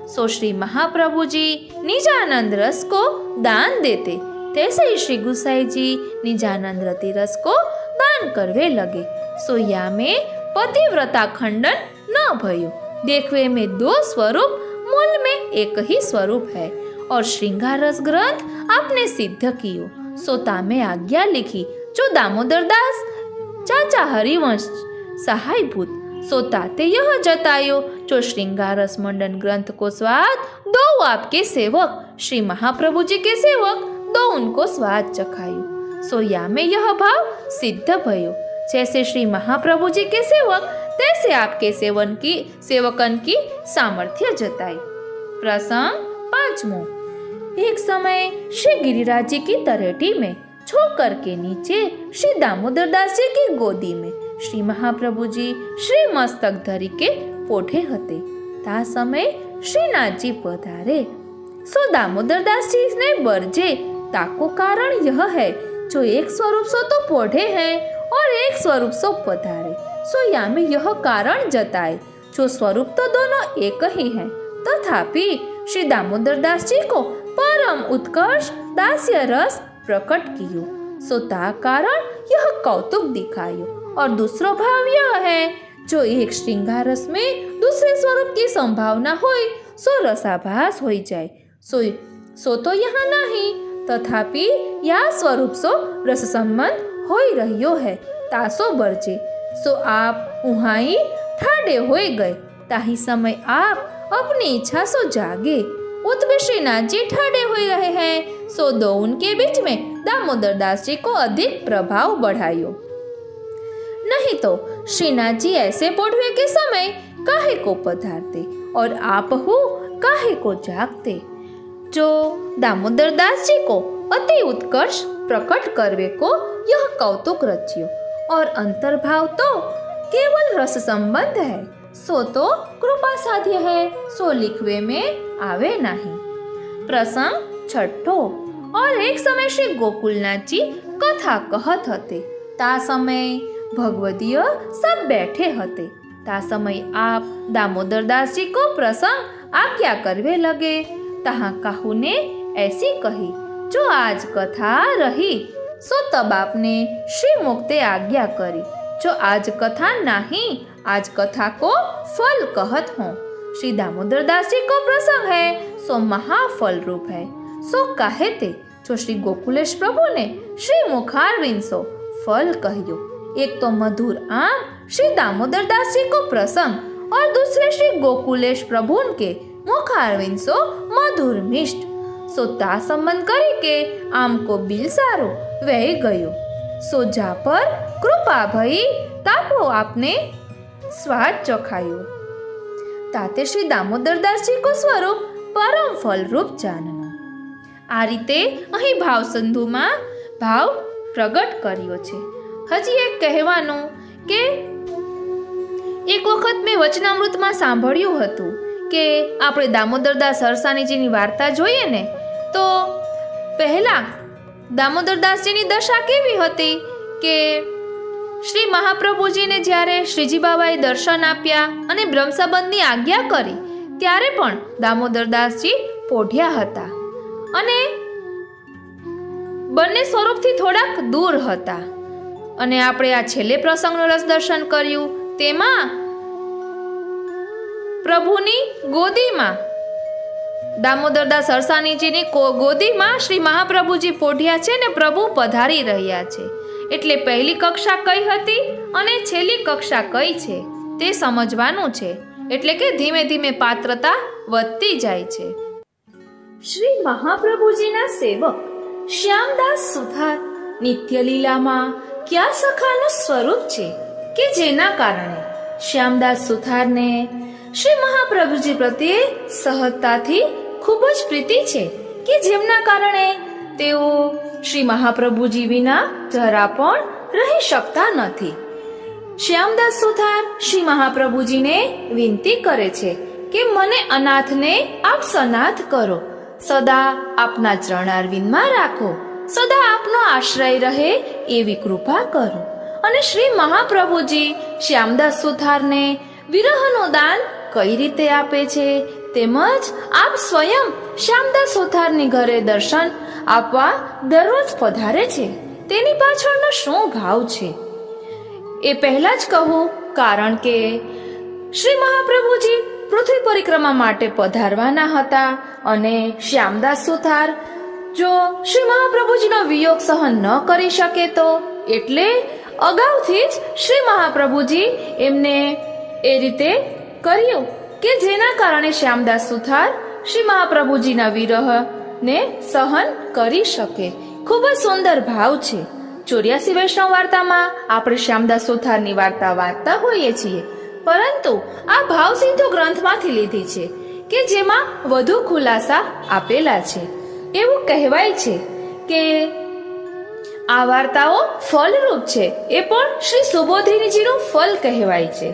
सो श्री महाप्रभु जी निजानंद रस को दान देते, तैसे ही श्री गुसाई जी निजानंद रति रस को दान करवे लगे। सो या में पतिव्रता खंडन न भयो। देखवे में दो स्वरूप, मूल में एक ही स्वरूप है। और श्रृंगार रस ग्रंथ आपने सिद्ध कियो। सोता में आज्ञा लिखी, जो दामोदर दास चाचा हरिवंश सहायभूत। सोताते यह जतायो, जो श्रृंगार रस मंडन ग्रंथ को स्वाद दो आपके सेवक श्री महाप्रभु जी के सेवक दो उनको स्वाद चखायो। सो या में यह भाव सिद्ध भयो। जैसे श्री महाप्रभु जी के सेवक, तैसे आपके सेवकन की सामर्थ्य जताई। प्रसंग पांचमो। एक समय श्री गिरिराज जी की तरेटी में छोकर के नीचे श्री दामोदर दास जी की गोदी में श्री महाप्रभु जी श्री मस्तक धरी के पोठे हते। ता समय श्रीनाथ जी पधारे। सो दामोदर दास जी ने बरजे, ताको कारण यह है, जो एक स्वरूप सो तो पोढ़े हैं और एक स्वरूप सो पधारे। सो या में यह कारण जताए, जो स्वरूप तो दोनों एक ही हैं, तथापि श्री दामोदर दास जी को परम उत्कर्ष दास्य रस प्रकट कियो। सो ता कारण यह कौतुक दिखायो। और दूसरो भाव यह है, जो एक श्रृंगार रस में दूसरे स्वरूप की संभावना होय, सो रसाभास हो जाए। सो तो यहाँ नहीं, तथापि या स्वरूप सो रस संबंध हो रहियो है, तासो बरजे। सो आप उहाई ठाडे होए गए। ताही समय आप अपनी इच्छा सो जागे। उतवे श्रीनाथ जी ठाडे हो रहे हैं। सो दो उनके बीच में दामोदर दास जी को अधिक प्रभाव बढ़ायो। नहीं तो श्रीनाथ जी ऐसे पोढ़वे के समय काहे को पधारते और आप हो काहे को जागते। जो दामोदर दास जी को अति उत्कर्ष प्रकट करवे को यह कौतुक रचियो। और अंतर्भाव तो केवल रस संबंध है, सो तो कृपा साध्य है, सो लिखवे में आवे नहीं। प्रसंग छठो। और एक समय श्री गोकुलनाथ जी कथा कहत हते। ता समय भगवदीय सब बैठे हते। ता समय आप दामोदर दास जी को प्रसंग आज्ञा करवे लगे। तहाँ काहू ने ऐसी कही, जो आज कथा रही, सो तब आपने श्री मुक्ते आज्ञा करी। जो आज कथा नहीं, आज कथा को फल कहत हो। श्री दामोदर दास जी को प्रसंग है, सो महाफल रूप है। सो कहे ते जो श्री गोकुलेश प्रभु ने श्री मुखारविंद सो फल कहियो। एक तो मधुर आम श्री दामोदर दास जी को प्रसंग और दूसरे श्री गोकुलेश प्रभु के मुखारविंद सो मधुर मिष्ट। सो ता संबंध करी के आम को बिल सारो वही गयो। सो जा पर कृपा भई तापो आपने स्वाद चखायो। ताते श्री दामोदर दास जी को स्वरूप परम फल रूप जाननो। आ रीते અહીં ભાવ સંધુમાં ભાવ પ્રગટ કર્યો છે। હજી એક કહેવાનું કે એક વખત મેં વચનામૃતમાં સાંભળ્યું હતું કે આપણે દામોદરદાસ હરસાણીજીની વાર્તા જોઈએ ને તો પહેલા દામોદરદાસજીની દશા કેવી હતી કે શ્રી મહાપ્રભુજીને જ્યારે શ્રીજી બાબાએ દર્શન આપ્યા અને બ્રહ્મસંબંધની આજ્ઞા કરી ત્યારે પણ દામોદરદાસજી પોઢ્યા હતા અને બંને સ્વરૂપથી થોડાક દૂર હતા। અને આપણે આ છેલ્લે પ્રસંગનું રસ દર્શન કર્યું તેમાં પ્રભુની ગોદીમાં દામોદરદાસ હરસાણીજીની ગોદીમાં શ્રી મહાપ્રભુજી પોઢ્યા છે ને પ્રભુ પધારી રહ્યા છે। એટલે પહેલી કક્ષા કઈ હતી અને છેલ્લી કક્ષા કઈ છે તે સમજવાનું છે। એટલે કે ધીમે ધીમે પાત્રતા વધતી જાય છે। શ્રી મહાપ્રભુજીના સેવક શ્યામદાસ સુથાર નિત્ય લીલામાં ક્યા સખાનું સ્વરૂપ છે કે જેના કારણે શ્યામદાસ સુથારને શ્રી મહાપ્રભુજી પ્રત્યે સહજતાથી ખૂબ જ પ્રીતિ છે કે જેમના કારણે તેઓ શ્રી મહાપ્રભુજી વિના જરા પણ રહી શકતા નથી। શ્યામદાસ સુથાર શ્રી મહાપ્રભુજીને વિનંતી કરે છે કે મને અનાથને આપ સનાથ કરો, સદા આપના ચરણારવિંદમાં રાખો, સદા આપનો આશ્રય રહે એવી કૃપા કરો। અને શ્રી મહાપ્રભુજી શ્યામદાસ સુથારને વિરહનું દાન કઈ રીતે આપે છે તેમજ આપ સ્વયં શ્યામદાસ સુથારની ઘરે દર્શન આપવા દરરોજ પધારે છે તેની પાછળનો શું ભાવ છે એ પહેલા જ કહું, કારણ કે શ્રી મહાપ્રભુજી પૃથ્વી પરિક્રમા માટે પધારવાના હતા અને શ્યામદાસ સુથાર જો શ્રી મહાપ્રભુજીનો વિયોગ સહન ન કરી શકે તો એટલે અગાઉથી જ શ્રી મહાપ્રભુજી એમને એ રીતે કર્યું કે જેના કારણે શ્યામદાસ સુથાર શ્રી મહાપ્રભુજીના વિરહને સહન કરી શકે। ખૂબ જ સુંદર ભાવ છે। 84 વૈષ્ણવ વાર્તામાં આપણે શ્યામદાસ સુથારની વાર્તા વાંચતા હોઈએ છીએ, પરંતુ આ ભાવ સિંધુ ગ્રંથમાંથી લીધી છે કે જેમાં વધુ ખુલાસા આપેલા છે। એવું કહેવાય છે કે આ વાર્તાઓ ફલરૂપ છે, એ પણ શ્રી સુબોધિનીજીનું ફલ કહેવાય છે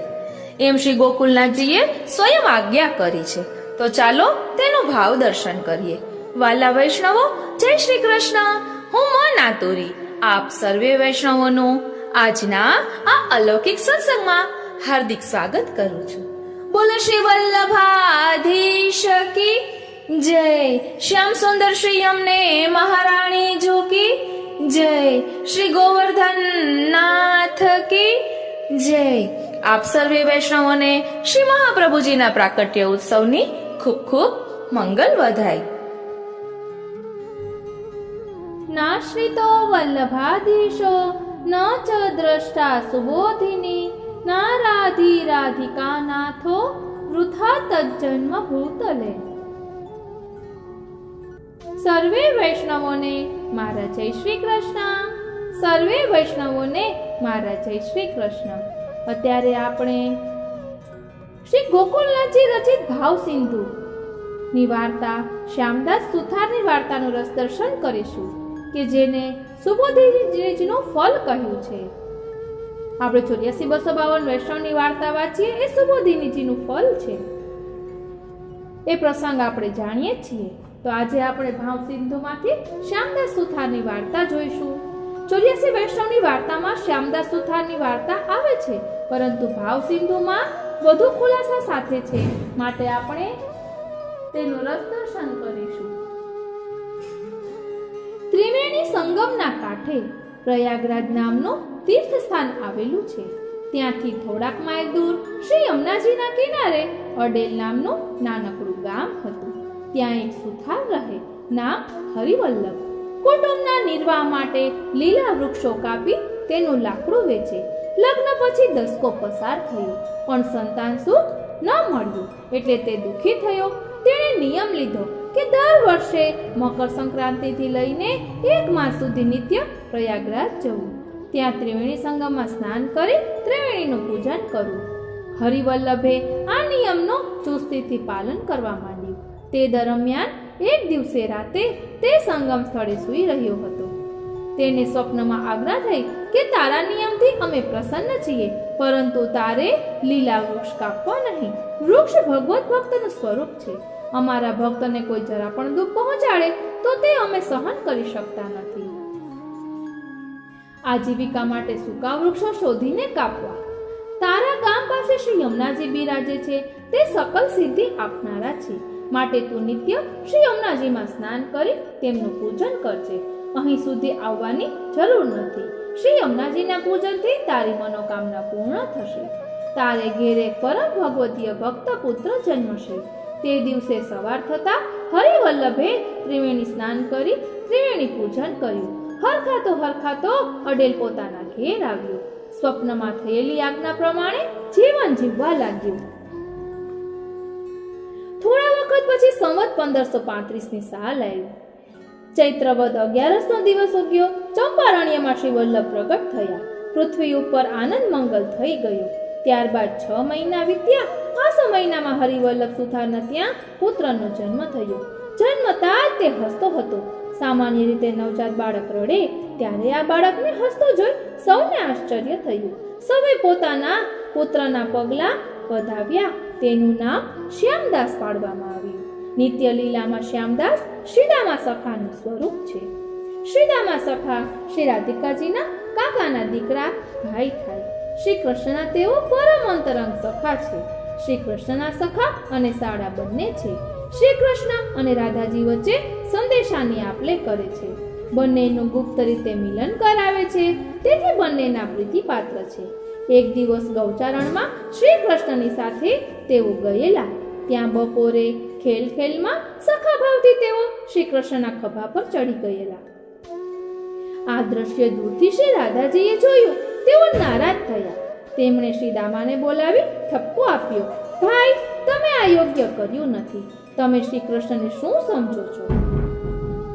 એમ શ્રી ગોકુલનાથજીએ સ્વયં આજ્ઞા કરી છે। તો ચાલો તેનું ભાવ દર્શન કરીએ। વાલા વૈષ્ણવો, જય શ્રી કૃષ્ણ। હું મોના તોરી આપ સર્વે વૈષ્ણવોનું આજના આ અલૌકિક સત્સંગમાં હાર્દિક સ્વાગત કરું છું। બોલો શ્રી વલ્લભાધીશ કી જય। શ્યામ સુંદર શ્રી અમને મહારાણી જો કી જય। શ્રી ગોવર્ધન નાથ કી જય। આપ સર્વે વૈષ્ણવોને શ્રી મહાપ્રભુજીના પ્રાકટ્ય ઉત્સવની ખૂબ ખૂબ મંગલ વધાય। નાશ્રિતો વલ્લભાધીશો ન ચ દ્રષ્ટા સુબોધિની નારાધિ રાધિકા નાથો વૃથા તજ્જન્મ ભૂતલે। સર્વે વૈષ્ણવોને મારા જય શ્રી કૃષ્ણ। સર્વે વૈષ્ણવોને મારા જય શ્રી કૃષ્ણ। અત્યારે આપણે શ્રી ગોકુલનાથજી રચિત ભાવ સિંધુ ની વાર્તા શ્યામદાસ સુથારની વાર્તાનું રસ દર્શન કરીશું કે જેને સુબોધિનીજીનું ફલ કહ્યું છે। આપણે 84-252 વૈષ્ણવની વાર્તા વાંચીએ એ સુબોધિનીજીનું ફલ છે, એ પ્રસંગ આપણે જાણીએ છીએ। તો આજે આપણે ભાવ સિંધુમાંથી શ્યામદાસ સુથારની વાર્તા જોઈશું। 84 વૈષ્ણવની વાર્તામાં શ્યામદાસ સુથારની વાર્તા આવે છે, પરંતુ ભાવ સિંધુમાં વધુ ખુલાસા સાથે છે, માટે આપણે તેનું રસ દર્શન કરીશું। સંગમના કાંઠે પ્રયાગરાજ નામનું તીર્થસ્થાન આવેલું છે. ત્યાંથી થોડાક માઇલ દૂર શ્રી યમુનાજીના કિનારે અડેલ નામનું નાનકડું ગામ હતું. ત્યાં એક સુથાર રહે, નામ હરિવલ્લભ. કુટુંબના નિર્વાહ માટે લીલા વૃક્ષો કાપી તેનું લાકડું વેચે. લગ્ન પછી દસકો પસાર થયો, પણ સંતાન સુખ ન મળ્યું, એટલે તે દુઃખી થયો. તેણે નિયમ લીધો કે દર વર્ષે મકર સંક્રાંતિથી લઈને 1 માસ સુધી નિત્ય પ્રયાગરાજ જવું. ત્યાં ત્રિવેણી સંગમમાં સ્નાન કરી ત્રિવેણીનું પૂજન કરવું. હરિવલ્લભે આ નિયમનું ચુસ્તીથી પાલન કરવા માંડ્યું. તે દરમિયાન એક દિવસે રાતે તે સંગમ સ્થળે સૂઈ રહ્યો હતો. તેને સ્વપ્નમાં આજ્ઞા થઈ કે તારા નિયમથી અમે પ્રસન્ન છીએ, પરંતુ તારે લીલા વૃક્ષ કાપવા નહીં. વૃક્ષ ભગવત ભક્તનું સ્વરૂપ છે. અમારા ભક્તને કોઈ જરા પણ દુઃખ પહોંચાડે તો તે અમે સહન કરી શકતા નથી. આજીવિકા માટે સૂકા વૃક્ષો શોધીને કાપવા. તારા ગામ પાસે શ્રી યમુનાજી બિરાજે છે. તે સકલ સિદ્ધિ આપનારા છે, માટે તું નિત્ય શ્રી યમુનાજીમાં સ્નાન કરી તેમનું પૂજન કરજે. અહીં સુધી આવવાની જરૂર નથી. શ્રી યમુનાજીના પૂજનથી તારી મનોકામના પૂર્ણ થશે. તારે ઘેરે પરમ ભગવતીય ભક્ત પુત્ર જન્મશે. તે દિવસે સવાર થતા હરિવલ્લભે ત્રિવેણી સ્નાન કરી ત્રિવેણી પૂજન કર્યું. હરખાતો અડેલ પોતાના ઘેર આવ્યો. સ્વપ્નમાં થયેલી આજ્ઞા પ્રમાણે જીવન જીવવા લાગ્યું. થોડા વખત પછી સંવત 1535 ની સાલ આવી. ચૈત્ર વદ 11નો દિવસ ઉગ્યો. ચંપારણ્યમાં શ્રી વલ્લભ પ્રગટ થયા. પૃથ્વી ઉપર આનંદ મંગલ થઈ ગયો. ત્યારબાદ 6 મહિના વીત્યા. આ સમયનામાં હરિવલ્લભ સુથારના ત્યાં પુત્રનો જન્મ થયો. જન્મતા જ તે હસતો હતો. સામાન્ય રીતે નવજાત બાળક રડે ત્યારે આ બાળકને હસતો જોઈ સૌને આશ્ચર્ય થયું. સૌએ પોતાના પુત્રના પગલા વધાવ્યા. તેનું નામ શ્યામદાસ પાડવામાં આવ્યું. નિત્ય લીલામાં શ્યામદાસ શ્રીદામા સખાનું સ્વરૂપ છે. શ્રીદામા સખા શ્રી રાધિકાજીના કાકાના દીકરા ભાઈ થાય. શ્રી કૃષ્ણના તેઓ પરમ અંતરંગ સખા છે. શ્રી કૃષ્ણના સખા અને સાળા બંને છે. શ્રી કૃષ્ણ અને રાધાજી વચ્ચે સંદેશાની આપલે કરે છે. બંનેનું ગુપ્ત રીતે મિલન કરાવે છે. તેથી બંનેના પ્રીતિપાત્ર છે. એક દિવસ ગૌચારણમાં શ્રી કૃષ્ણની સાથે તેઓ ગયેલા. ત્યાં બપોરે ખેલમાં સખા ભાવથી તેઓ શ્રી કૃષ્ણના ખભા પર ચડી ગયેલા. આ દ્રશ્ય દૂરથી શ્રી રાધાજીએ જોયું. તેઓ નારાજ થયા. તેમણે શ્રી દામાને બોલાવી ઠપકો આપ્યો. ભાઈ, તમે આ યોગ્ય કર્યું નથી. તમે શ્રી કૃષ્ણને શું સમજો છો?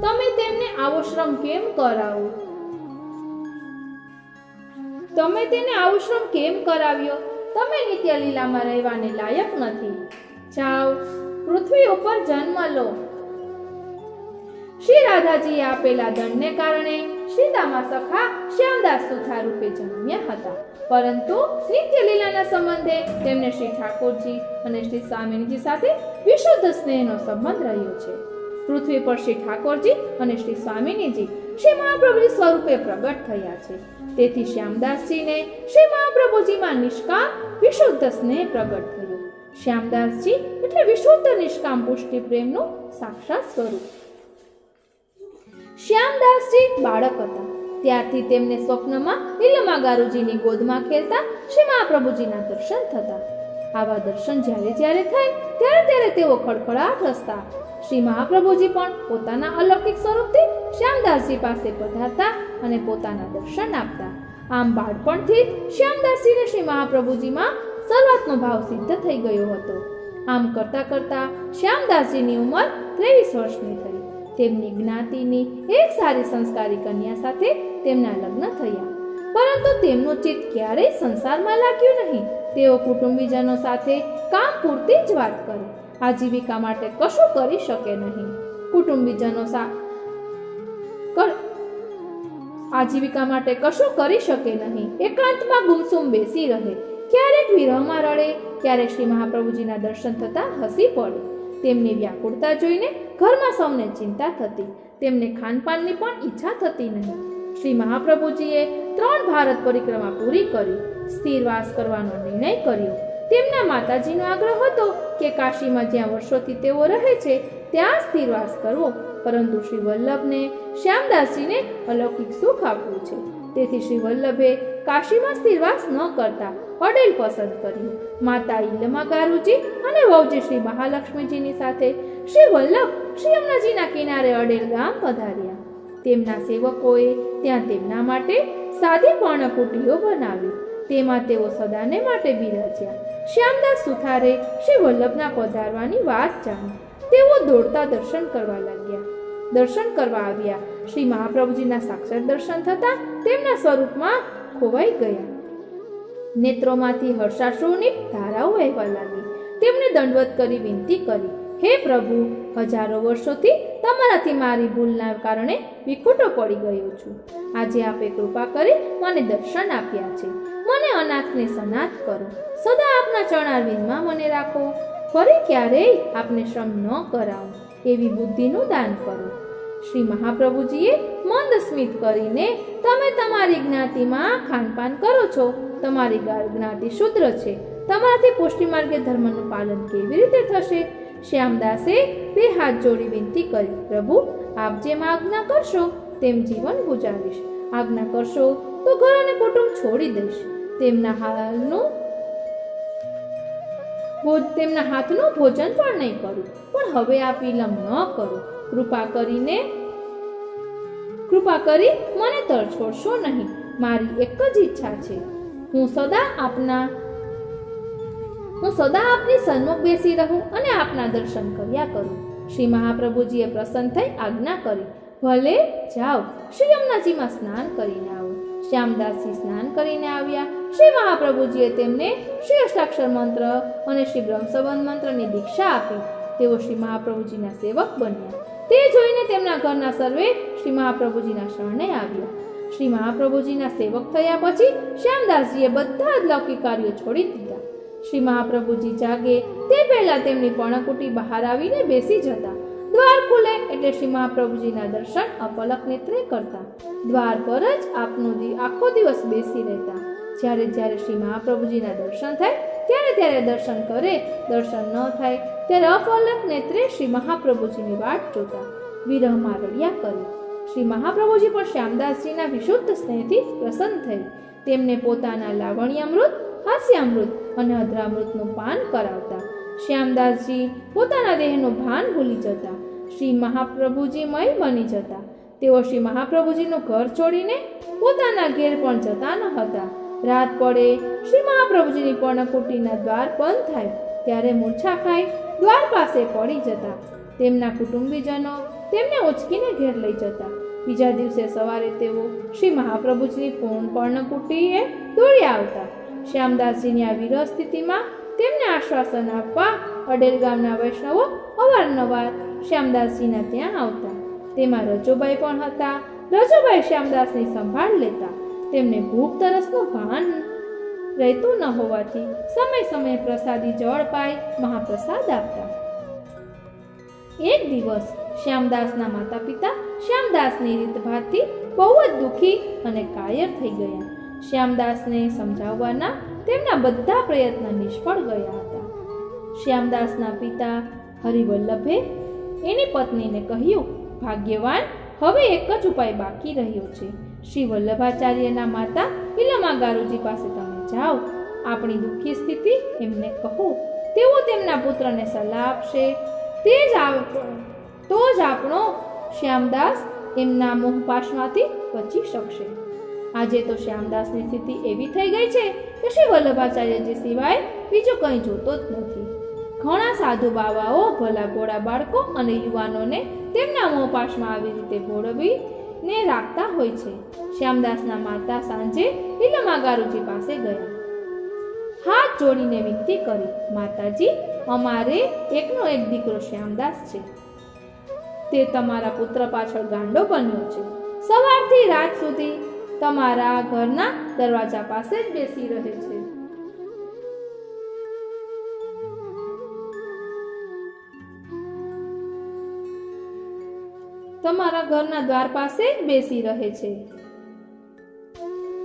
તમે તેમને આવો શ્રમ કેમ કરાવો? તમે તેને આવો શ્રમ કેમ કરાવ્યો? તમે નિત્ય લીલામાં રહેવાને લાયક નથી. જાઓ, પૃથ્વી ઉપર જન્મ લો. શ્રી રાધાજીએ આપેલા દંડને કારણે શ્રીદામા સખા શ્યામદાસ સુથાર રૂપે જન્મ્યા હતા. પરંતુ નિત્ય લીલાના સંબંધે તેમને શ્રી ઠાકોરજી અને શ્રી સ્વામીજી સાથે વિશુદ્ધ સ્નેહનો સંબંધ રહ્યો છે. પૃથ્વી પર શ્રી ઠાકોરજી અને શ્રી સ્વામીજી શ્રી મહાપ્રભુજી સ્વરૂપે પ્રગટ થયા છે. તેથી શ્યામદાસજીને શ્રી મહાપ્રભુજીમાં નિષ્કામ વિશુદ્ધ સ્નેહ પ્રગટ થયો. શ્યામદાસજી એટલે વિશુદ્ધ નિષ્કામ પુષ્ટિ પ્રેમનું સાક્ષાત સ્વરૂપ. શ્યામદાસજી બાળક હતા ત્યારથી તેમને સ્વપ્નમાં નીલમાગારુજીની ગોદમાં ખેલતા શ્રી મહાપ્રભુજીના દર્શન થતા. આવા દર્શન જ્યારે થાય ત્યારે તેઓ ખડખડાટ હસતા. શ્રી મહાપ્રભુજી પણ પોતાના અલૌકિક સ્વરૂપથી શ્યામદાસજી પાસે પધારતા અને પોતાના દર્શન આપતા. આમ બાળપણથી જ શ્યામદાસજીને શ્રી મહાપ્રભુજીમાં સર્વાત્મ ભાવ સિદ્ધ થઈ ગયો હતો. આમ કરતા શ્યામદાસજીની ઉંમર 23 વર્ષની થઈ. તેમની જ્ઞાતિની એક સારી સંસ્કારી કન્યા સાથે તેમના લગ્ન થયા. પરંતુ તેમનું ચિત્ત ક્યારેય સંસારમાં લાગ્યું નહીં. તેઓ કુટુંબીજનો સાથે કામ પૂરતી જ વાત કરે. આજીવિકા માટે કશું કરી શકે નહીં. આજીવિકા માટે કશું કરી શકે નહીં. એકાંતમાં ગુમસુમ બેસી રહે. ક્યારેક વિરહમાં રડે, ક્યારેક શ્રી મહાપ્રભુજીના દર્શન થતા હસી પડે. તેમની વ્યાકુળતા જોઈને ઘરમાં સૌને ચિંતા થતી. તેમને ખાનપાનની પણ ઈચ્છા થતી નહીં. શ્રી મહાપ્રભુજીએ 3 ભારત પરિક્રમા પૂરી કરી સ્થિરવાસ કરવાનો નિર્ણય કર્યો. તેમના માતાજીનો આગ્રહ હતો કે કાશીમાં જ્યાં વર્ષોથી તેઓ રહે છે ત્યાં સ્થિરવાસ કરવો. પરંતુ શ્રી વલ્લભને શ્યામદાસજીને અલૌકિક સુખ આપવું છે. તેથી શ્રી વલ્લભે કાશીમાં સ્થિરવાસ ન કરતા અડેલ પસંદ કર્યું. માતા ઈલમા ગારુજી અને વહુજી શ્રી મહાલક્ષ્મીજીની સાથે શ્રી વલ્લભ શ્રી યમુનાજીના કિનારે અડેલ ગામ પધાર્યા. તેમના સેવકોએ ત્યાં તેમના માટે સાદી પર્ણકુટીઓ બનાવી. તેમાં તેઓ સદાને માટે બિરાજ્યા. શ્યામદાસ સુથારે શ્રી વલ્લભના પધારવાની વાત જાણી તેઓ દોડતા દર્શન કરવા લાગ્યા. દર્શન કરવા આવ્યા. શ્રી મહાપ્રભુજીના સાક્ષાત દર્શન થતા તેમના સ્વરૂપમાં ખોવાઈ ગયા. નેત્રોમાંથી હર્ષાશ્રુની ધારાઓ વહેવા લાગી. તેમણે દંડવત કરી વિનંતી કરી, હે પ્રભુ, હજારો વર્ષોથી તમારાથી મારી ભૂલના કારણે વિખૂટો પડી ગયો છું. આજે આપે કૃપા કરી મને દર્શન આપ્યા છે. મને અનાથને સનાથ કરો. સદા આપના ચરણારવિંદમાં મને રાખો. ફરી ક્યારેય આપને શ્રમ ન કરાવું એવી બુદ્ધિનું દાન કરો. શ્રી મહાપ્રભુજીએ મંદ સ્મિત કરીને, તમે તમારી જ્ઞાતિમાં ખાનપાન કરો છો. તમારી જ્ઞાતિ શુદ્ર છે. તમારાથી પુષ્ટિ માર્ગે ધર્મનું પાલન કેવી રીતે થશે? શ્યામદાસે બે હાથ જોડી વિનંતી કરી, પ્રભુ, આપ જેમ આજ્ઞા કરશો તેમ જીવન ગુજારીશ. આજ્ઞા કરશો તો ઘર અને કુટુંબ છોડી દઈશ. તેમના હાથનું ભોજન પણ નહીં કરું. પણ હવે આપ વિલંબ ન કરો. કૃપા કરી મને તરછોડશો નહીં. મારી એક જ ઈચ્છા છે, હું સદા આપની સન્મુખ બેસી રહું અને આપના દર્શન કર્યા કરું. શ્રી મહાપ્રભુજીએ પ્રસન્ન થઈ આજ્ઞા કરી, ભલે જાઓ, શ્રી યમુનાજીમાં સ્નાન કરીને આવો. શ્યામદાસજી સ્નાન કરીને આવ્યા. શ્રી મહાપ્રભુજીએ તેમને શ્રી અષ્ટાક્ષર મંત્ર અને શ્રી બ્રહ્મસંબંધ મંત્રની દીક્ષા આપી. તેઓ શ્રી મહાપ્રભુજીના સેવક બન્યા. તે જોઈને તેમના ઘરના સર્વે શ્રી મહાપ્રભુજીના શરણે આવ્યા. શ્રી મહાપ્રભુજીના સેવક થયા પછી શ્યામદાસજીએ બધા જ લૌકિક કાર્યો છોડી દીધા. શ્રી મહાપ્રભુજી જાગે તે પહેલા તેમની પર્ણકુટી બહાર આવીને બેસી જતા. દ્વાર ખુલે એટલે શ્રી મહાપ્રભુજીના દર્શન અપલક નેત્રે કરતા. દ્વાર પર જ આખો દિવસ બેસી રહેતા. જ્યારે જ્યારે શ્રી મહાપ્રભુજીના દર્શન થાય ત્યારે દર્શન કરે, દર્શન ન થાય ત્યારે અપલક નેત્રે શ્રી મહાપ્રભુજીની વાટ જોતા. વિરહમાં રડ્યા કરે. શ્રી મહાપ્રભુજી પણ શ્યામદાસજીના વિશુદ્ધ સ્નેહથી પ્રસન્ન થઈ. તેમને પોતાના લાવણ્યામૃત, હાસ્યામૃત અને અધરામૃતનું પાન કરાવતા. શ્યામદાસજી પોતાના દેહનું ભાન ભૂલી જતા. શ્રી મહાપ્રભુજીમય બની જતા. તેઓ શ્રી મહાપ્રભુજીનું ઘર છોડીને પોતાના ઘેર પણ જતા ન હતા. રાત પડે, શ્રી મહાપ્રભુજીની પર્ણકુટીના દ્વાર બંધ થાય ત્યારે મૂર્છા ખાઈ દ્વાર પાસે પડી જતા. તેમના કુટુંબીજનો તેમને ઉચકીને ઘેર લઈ જતા. બીજા દિવસે સવારે તેઓ શ્રી મહાપ્રભુજીની પર્ણકુટીએ દોડી આવતા. શ્યામદાસજીની આ વિરહ સ્થિતિમાં તેમને આશ્વાસન આપવા અડેલ ગામના વૈષ્ણવો અવારનવાર શ્યામદાસજીના ત્યાં આવતા. તેમાં રજોબાઈ પણ હતા. રજોબાઈ શ્યામદાસની સંભાળ લેતા. તેમને ભૂખ તરસનું ભાન રહેતું ન હોવાથી સમય સમયે પ્રસાદી જળ પાઈ મહાપ્રસાદ આપતા. એક દિવસ શ્યામદાસના માતા પિતા શ્યામદાસની રીતભાતથી બહુ જ દુઃખી અને કાયર થઈ ગયા. શ્યામદાસને સમજાવવાના તેમના બધા પ્રયત્ન નિષ્ફળ ગયા હતા. શ્યામદાસના પિતા હરિવલ્લભે એની પત્નીને કહ્યું, ભાગ્યવાન, હવે એક જ ઉપાય બાકી રહ્યો છે. શ્રી વલ્લભાચાર્યના માતા ઈલમા ગારુજી પાસે તમે જાઓ. આપણી દુઃખી સ્થિતિ એમને કહો. તેઓ તેમના પુત્રને સલાહ આપશે. તો જ આપણો શ્યામદાસ એમના મોહપાશમાંથી બચી શકશે. આજે તો શ્યામદાસની સ્થિતિ એવી થઈ ગઈ છે કે શ્રી વલ્લભાચાર્યજી સિવાય બીજું કંઈ જોતો જ નથી. ઘણા સાધુ બાવાઓ ભલા ગોળા બાળકો અને યુવાનોને તેમના મોહપાશમાં આવી રીતે ભોળવીને રાખતા હોય છે. શ્યામદાસના માતા સાંજે ઈલમા ગારુજી પાસે ગયા. હાથ જોડીને વિનંતી કરી, માતાજી, અમારે એકનો એક દીકરો શ્યામદાસ છે. તે તમારા પુત્ર પાછળ ગાંડો બન્યો છે. સવારથી રાત સુધી તમારા ઘરના દરવાજા પાસે જ બેસી રહે છે. તમારા ઘરના દ્વાર પાસે જ બેસી રહે છે.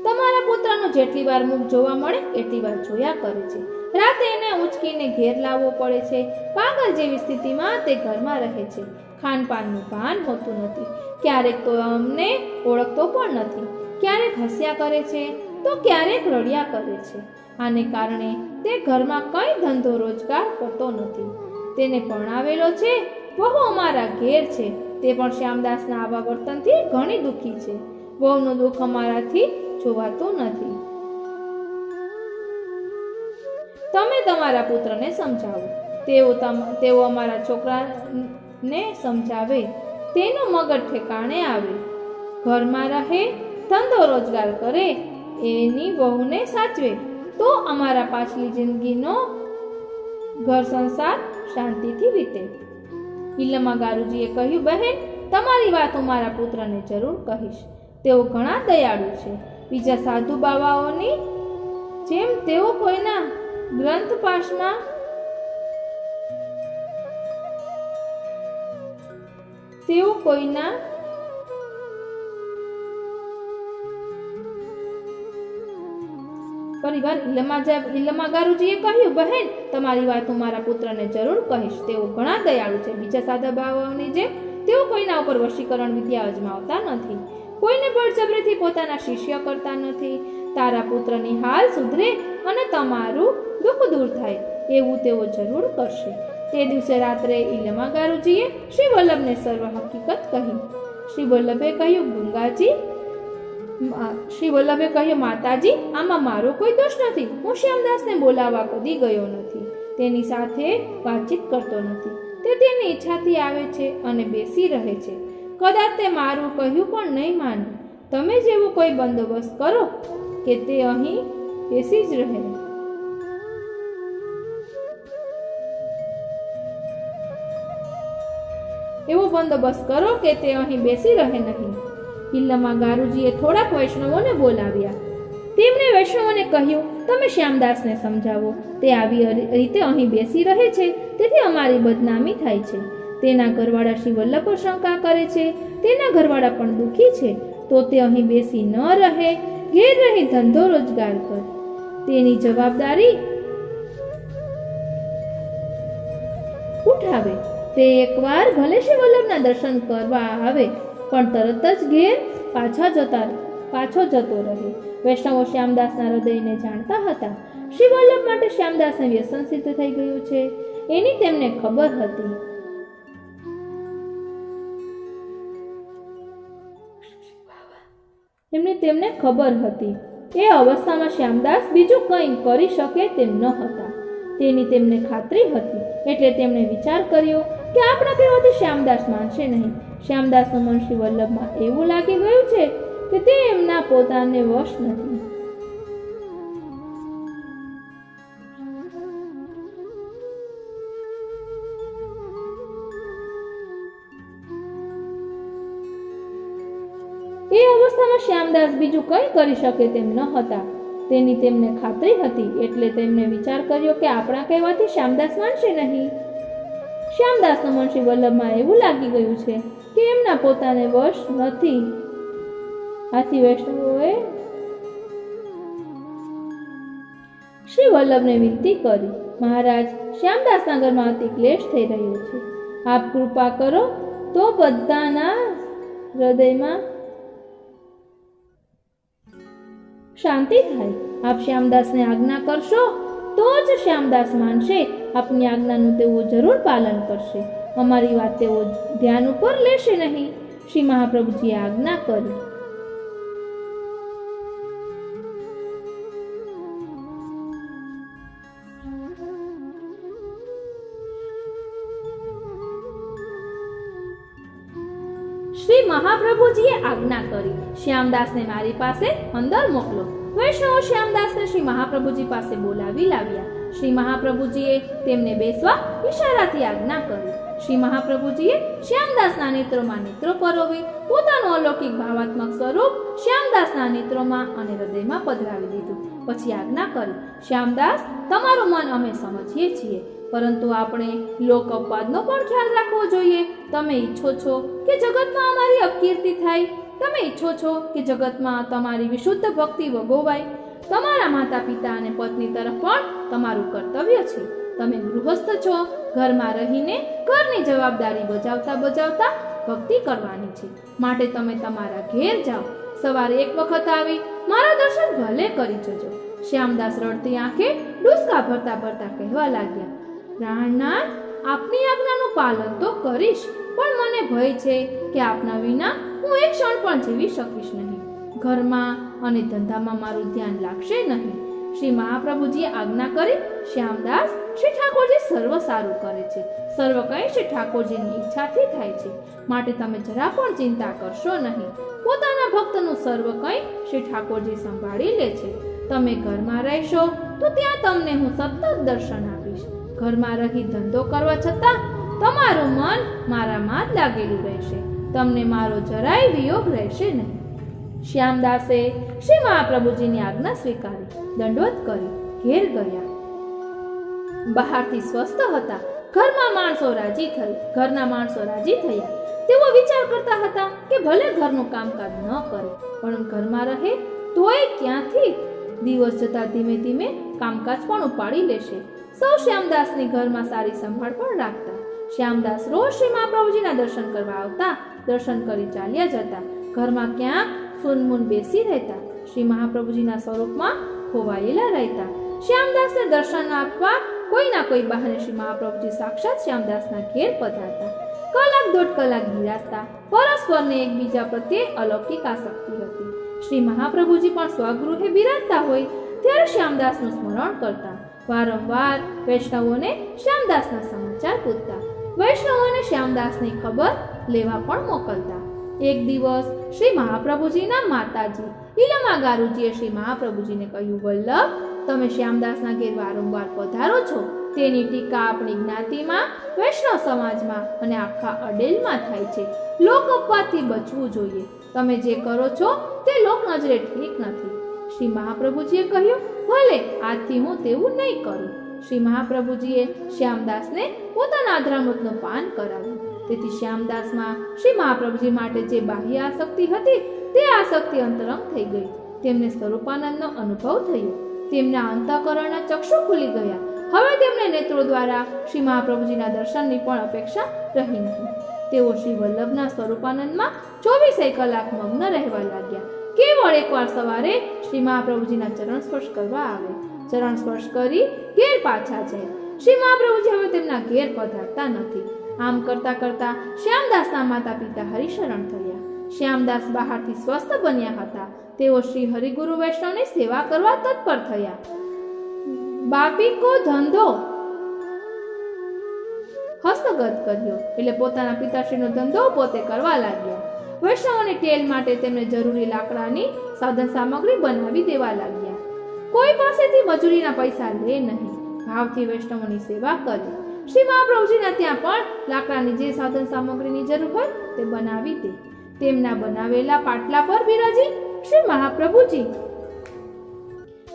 તમારા પુત્રનો જેટલી વાર મુખ જોવા મળે એટલી વાર જોયા કરે છે. રાતે એને ઉચકીને ઘેર લાવવો પડે છે. પાગલ જેવી સ્થિતિમાં તે ઘરમાં રહે છે. ખાનપાનનું ભાન હોતું નથી. ક્યારેક તો અમને ઓળખતો પણ નથી. ક્યારેક હસ્યા કરે છે તો ક્યારેક રડ્યા કરે છે. આને કારણે તે ઘરમાં કંઈ ધંધો રોજગાર કરતો નથી. તેને પરણાવેલો છે, વહુ અમારા ઘેર છે. તે પણ શ્યામદાસના આવા વર્તનથી ઘણી દુઃખી છે. વહુનું દુઃખ અમારાથી જોવાતું નથી. તમે તમારા પુત્રને સમજાવો. તેઓ અમારા છોકરાને સમજાવે. તેનું મગજ ઠેકાણે આવે, ઘરમાં રહે, ધંધો રોજગાર કરે, એની વહુને સાચવે, તો અમારા પાછલી જિંદગીનો ઘર સંસાર શાંતિથી વીતે. ઈલમા ગારુજીએ કહ્યું, બહેન, તમારી વાત હું મારા પુત્રને જરૂર કહીશ. તેઓ ઘણા દયાળુ છે. બીજા સાધુ બાવાઓની જેમ તેઓ કોઈના ગ્રંથ પાઠમાં પરિવાર ઈલમા ગારુજીએ કહ્યું, બહેન, તમારી વાત હું મારા પુત્રને જરૂર કહીશ. તેઓ ઘણા દયાળુ છે. બીજા સાધુ બાવાઓની જેમ તેઓ કોઈના ઉપર વશીકરણ વિદ્યા અજમાવતા નથી. કોઈને બળજબરીથી પોતાના શિષ્ય કરતા નથી. તારા પુત્રની હાલ સુધરે અને તમારું દુઃખ દૂર થાય એવું તેઓ જરૂર કરશે. તે દિવસે રાત્રે ઈલમા ગારુજીએ શ્રી વલ્લભને સર્વ હકીકત કહી. શ્રી વલ્લભે કહ્યું, માતાજી, આમાં મારો કોઈ દોષ નથી. હું શ્યામદાસને બોલાવવા કદી ગયો નથી. તેની સાથે વાતચીત કરતો નથી. તે તેની ઈચ્છાથી આવે છે અને બેસી રહે છે. કદાચ તે મારું કહ્યું પણ નહીં માને. તમે જેવો કોઈ બંદોબસ્ત કરો કે તે અહીં બેસી જ રહે. એવો બંદોબસ્ત કરો કે તે અહીં બેસી રહે નહીં. ઈલમા ગારુજીએ થોડાક વૈષ્ણવોને બોલાવ્યા. તેમણે વૈષ્ણવોને કહ્યું, તમે શ્યામદાસને સમજાવો. તે આવી રીતે અહીં બેસી રહે છે, તેથી અમારી બદનામી થાય છે. તેના ઘરવાળા શ્રી વલ્લભ પર શંકા કરે છે. તેના ઘરવાળા પણ દુઃખી છે. તો તે અહીં બેસી ન રહે, ઘેર રહી ધંધો રોજગાર કરે. તેની જવાબદારી ઉઠાવે. તે એકવાર ભલે શ્રી વલ્લભના દર્શન કરવા આવે, પણ તરત જ ઘેર પાછો જતો રહે. વૈષ્ણવો શ્યામદાસના હૃદયને જાણતા હતા. શ્રી વલ્લભ માટે શ્યામદાસને વ્યસન સિદ્ધ થઈ ગયું છે, એની તેમને ખબર હતી. એ અવસ્થામાં શ્યામદાસ બીજું કંઈ કરી શકે તેમ ન હતા. તેની તેમને ખાતરી હતી. એટલે તેમણે વિચાર કર્યો કે આપણા કહેવાથી શ્યામદાસ માનશે નહીં. શ્યામદાસનું મન શ્રી વલ્લભમાં એવું લાગી ગયું છે કે તે એમના પોતાને વશ નથી. એ અવસ્થામાં શ્યામદાસ બીજું કંઈ કરી શકે તેમ ન હતા. તેની તેમને ખાતરી હતી. એટલે તેમણે વિચાર કર્યો કે આપણા કહેવાથી શ્યામદાસ માનશે નહીં. શ્યામદાસનું મન શ્રી વલ્લભમાં એવું લાગી ગયું છે કે એમના પોતાને વશ નથી. આથી વૈષ્ણવોએ શ્રી વલ્લભને વિનંતી કરી, મહારાજ, શ્યામદાસના ઘરમાં અતિ ક્લેશ થઈ રહ્યો છે. આપ કૃપા કરો તો બધાના હૃદયમાં શાંતિ થાય. આપ શ્યામદાસને આજ્ઞા કરશો તો જ શ્યામદાસ માનશે. આપની આજ્ઞાનું તેઓ જરૂર પાલન કરશે. અમારી વાત તેઓ ધ્યાન ઉપર લેશે નહીં. શ્રી મહાપ્રભુજીએ આજ્ઞા કરી. શ્રી મહાપ્રભુજીએ આજ્ઞા કરી, શ્યામદાસને મારી પાસે અંદર મોકલો. વૈષ્ણવો શ્યામદાસને શ્રી મહાપ્રભુજી પાસે બોલાવી લાવ્યા. શ્રી મહાપ્રભુજીએ તેમને બેસવા ઈશારાથી આજ્ઞા કરી. શ્રી મહાપ્રભુજીએ શ્યામદાસના નેત્રોમાં નેત્રો પરોવી પોતાનું અલૌકિક ભાવાત્મક સ્વરૂપ શ્યામદાસના નેત્રોમાં અને હૃદયમાં પધરાવી દીધું. પછી આજ્ઞા કરી, શ્યામદાસ, તમારું મન અમે સમજીએ છીએ, પરંતુ આપણે લોક અપવાદનો પણ ખ્યાલ રાખવો જોઈએ. તમે ઈચ્છો છો કે જગતમાં અમારી અપકીર્તિ થાય. તમે ઈચ્છો છો કે જગતમાં તમારી વિશુદ્ધ ભક્તિ વગોવાય. તમારા માતા પિતા અને પત્ની તરફ પણ તમારું કર્તવ્ય છે. તમે ગૃહસ્થ છો, ઘરમાં રહીને ઘરની જવાબદારી બજાવતા બજાવતા ભક્તિ કરવાની છે. માટે તમે તમારા ઘેર જાઓ. સવારે એક વખત આવી મારા દર્શન ભલે કરી જજો. શ્યામદાસ રડતી આંખે ડૂસકા ભરતા ભરતા કહેવા લાગ્યા, પ્રાણનાથ, આપની આજ્ઞાનું પાલન તો કરીશ, પણ મને ભય છે કે આપના વિના હું એક ક્ષણ પણ જીવી શકીશ નહીં. ઘરમાં અને ધંધામાં મારું ધ્યાન લાગશે નહીં. શ્રી મહાપ્રભુજીએ આજ્ઞા કરી, શ્યામદાસ, શ્રી ઠાકોરજી સર્વ સારું કરે છે. સર્વ કંઈ શ્રી ઠાકોરજીની ઈચ્છાથી થાય છે. માટે તમે જરા પણ ચિંતા કરશો નહીં. પોતાના ભક્તનું સર્વ કંઈ શ્રી ઠાકોરજી સંભાળી લે છે. તમે ઘરમાં રહેશો તો ત્યાં તમને હું સતત દર્શન આપીશ. ઘરમાં રહી ધંધો કરવા છતાં તમારું મન મારામાં જ લાગેલું રહેશે. તમને મારો જરાય વિયોગ રહેશે નહીં. શ્યામદાસે શ્રી મહાપ્રભુજીની આજ્ઞા સ્વીકારી, દંડવત કરી ઘેર ગયા. બહારથી સ્વસ્થ હતા. ઘરના માણસો રાજી થયા. તેઓ વિચાર કરતા હતા કે ભલે ઘરનું કામકાજ ન કરે, પણ ઘરમાં રહે તોય ક્યાંથી દિવસ જતા ધીમે ધીમે કામકાજ પણ ઉપાડી લેશે. સૌ શ્યામદાસની ઘરમાં સારી સંભાળ પણ રાખતા. શ્યામદાસ રોજ શ્રી મહાપ્રભુજીના દર્શન કરવા આવતા. દર્શન કરી ચાલ્યા જતા. ઘરમાં ક્યાંક સુનમુન બેસી રહેતા. શ્રી મહાપ્રભુજીના સ્વરૂપમાં ખોવાયેલા રહેતા. શ્યામદાસને દર્શન આપવા કોઈના કોઈ બહાને શ્રી મહાપ્રભુજી સાક્ષાત શ્યામદાસના ઘેર પધારતા. કલાક દોઢ કલાક બિરાજતા. પરસ્પરને એકબીજા પ્રત્યે અલૌકિક આસક્તિ હતી. શ્રી મહાપ્રભુજી પણ સ્વગૃહે બિરાજતા હોય ત્યારે શ્યામદાસનું સ્મરણ કરતા. વારંવાર વૈષ્ણવોને શ્યામદાસના સમાચાર પૂછતા. વૈષ્ણવોને શ્યામદાસની ખબર લેવા પણ મોકલતા. એક દિવસ શ્રી મહાપ્રભુજીના માતાજી ઈલમા ગારુજીએ શ્રી મહાપ્રભુજીને કહ્યું, વલ્લભ, તમે શ્યામદાસના ઘેર વારંવાર પધારો છો, તેની ટીકા આપણી જ્ઞાતિમાં, વૈષ્ણવ સમાજમાં અને આખા અડેલમાં થાય છે. લોક અપવાદથી બચવું જોઈએ. તમે જે કરો છો તે લોક નજરે ઠીક નથી. શ્રી મહાપ્રભુજીએ કહ્યું, ભલે, આજથી હું તેવું નહીં કરું. શ્રી મહાપ્રભુજીએ શ્યામદાસને પોતાના અધરામૃતનું પાન કરાવ્યું. તેથી શ્યામદાસમાં શ્રી મહાપ્રભુજી માટે જે બાહ્ય આસક્તિ હતી તે આસક્તિ અંતરંગ થઈ ગઈ. તેમને સ્વરૂપાનંદનો અનુભવ થયો. તેમના અંતઃકરણના ચક્ષુ ખુલી ગયા. હવે તેમને નેત્રો દ્વારા શ્રી મહાપ્રભુજીના દર્શનની પણ અપેક્ષા રહી નહીં. તેઓ શ્રી વલ્લભના સ્વરૂપાનંદમાં 24 કલાક મગ્ન રહેવા લાગ્યા. કેવળ એકવાર સવારે શ્રી મહાપ્રભુજીના ચરણ સ્પર્શ કરવા આવે. ચરણ સ્પર્શ કરી ઘેર પાછા જાય. શ્રી મહાપ્રભુજી હવે તેમના ઘેર પધારતા નથી. આમ કરતા કરતા શ્યામદાસના માતા પિતા હરિશરણ થયા. શ્યામદાસ બહારથી સ્વસ્થ બન્યા હતા. તેઓ શ્રી હરિગુરુ વૈષ્ણવની સેવા કરવા તત્પર થયા. બાપી કો ધંધો હસ્તગત કર્યો, એટલે પોતાના પિતાશ્રીનો ધંધો પોતે કરવા લાગ્યા. વૈષ્ણવની ટેલ માટે તેમને જરૂરી લાકડાની સાધન સામગ્રી બનાવી દેવા લાગ્યા. કોઈ પાસેથી મજૂરીના પૈસા લે નહીં. ભાવથી વૈષ્ણવોની સેવા કરે. શ્રી મહાપ્રભુજીના ત્યાં પણ લાકડાની જે સાધન સામગ્રીની જરૂર હોય તે બનાવી દે. તેમના બનાવેલા પાટલા પર બિરાજી શ્રી મહાપ્રભુજી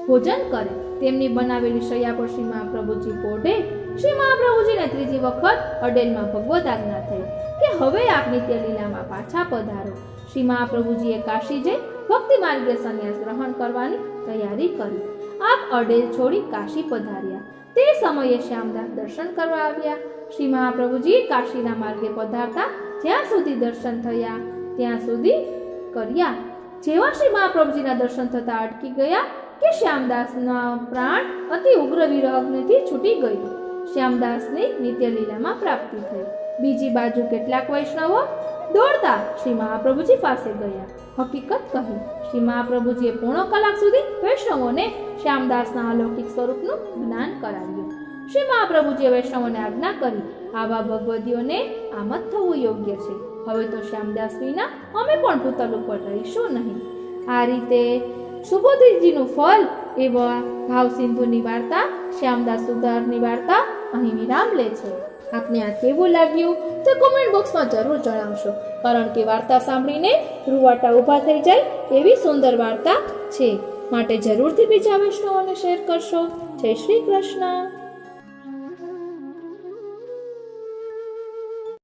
ભોજન કરે. તેમની બનાવેલી શૈયા પર શ્રી મહાપ્રભુજી પોઢે. શ્રી મહાપ્રભુજીને ત્રીજી વખત અડેલમાં ભગવદ આજ્ઞા થઈ કે હવે આપ નિત્ય લીલામાં પાછા પધારો. શ્રી મહાપ્રભુજીએ કાશી જઈ ભક્તિ માર્ગે સંન્યાસ ગ્રહણ કરવાની તૈયારી કરી. આપ અડેલ છોડી કાશી પધાર્યા. તે સમયે શ્યામદાસ દર્શન કરવા આવ્યા. શ્રી મહાપ્રભુજી કાશીના માર્ગે પધારતા જ્યાં સુધી દર્શન થયા ત્યાં સુધી કર્યા. જેવા શ્રી મહાપ્રભુજીના દર્શન થતા અટકી ગયા કે શ્યામદાસના પ્રાણ અતિ ઉગ્ર વિરહથી છૂટી ગયું. શ્યામદાસની નિત્ય લીલામાં પ્રાપ્તિ થઈ. બીજી બાજુ કેટલાક વૈષ્ણવો દોડતા શ્રી મહાપ્રભુજી પાસે ગયા. હકીકત કહી. શ્રી મહાપ્રભુજીએ પોણો કલાક સુધી વૈષ્ણવોને શ્યામદાસના અલૌકિક સ્વરૂપનું જ્ઞાન કરાવ્યું. શ્રી મહાપ્રભુજીએ વૈષ્ણવોને આજ્ઞા કરી, આવા ભગવદીઓને આમ જ થવું યોગ્ય છે. હવે તો શ્યામદાસ વિના અમે પણ ભૂતલ ઉપર રહીશું નહીં. આ રીતે સુબોધજીનું ફળ એવા ભાવસિંધુની વાર્તા, શ્યામદાસ સુધારની વાર્તા અહીં વિરામ લે છે. આપને આ કેવું લાગ્યું તો કોમેન્ટ બોક્સમાં જરૂર જણાવશો, કારણ કે વાર્તા સાંભળીને રૂવાટા ઊભા થઈ જાય એવી સુંદર વાર્તા છે. માટે જરૂરથી બીજા વૈષ્ણવોને શેર કરશો. જય શ્રી કૃષ્ણ.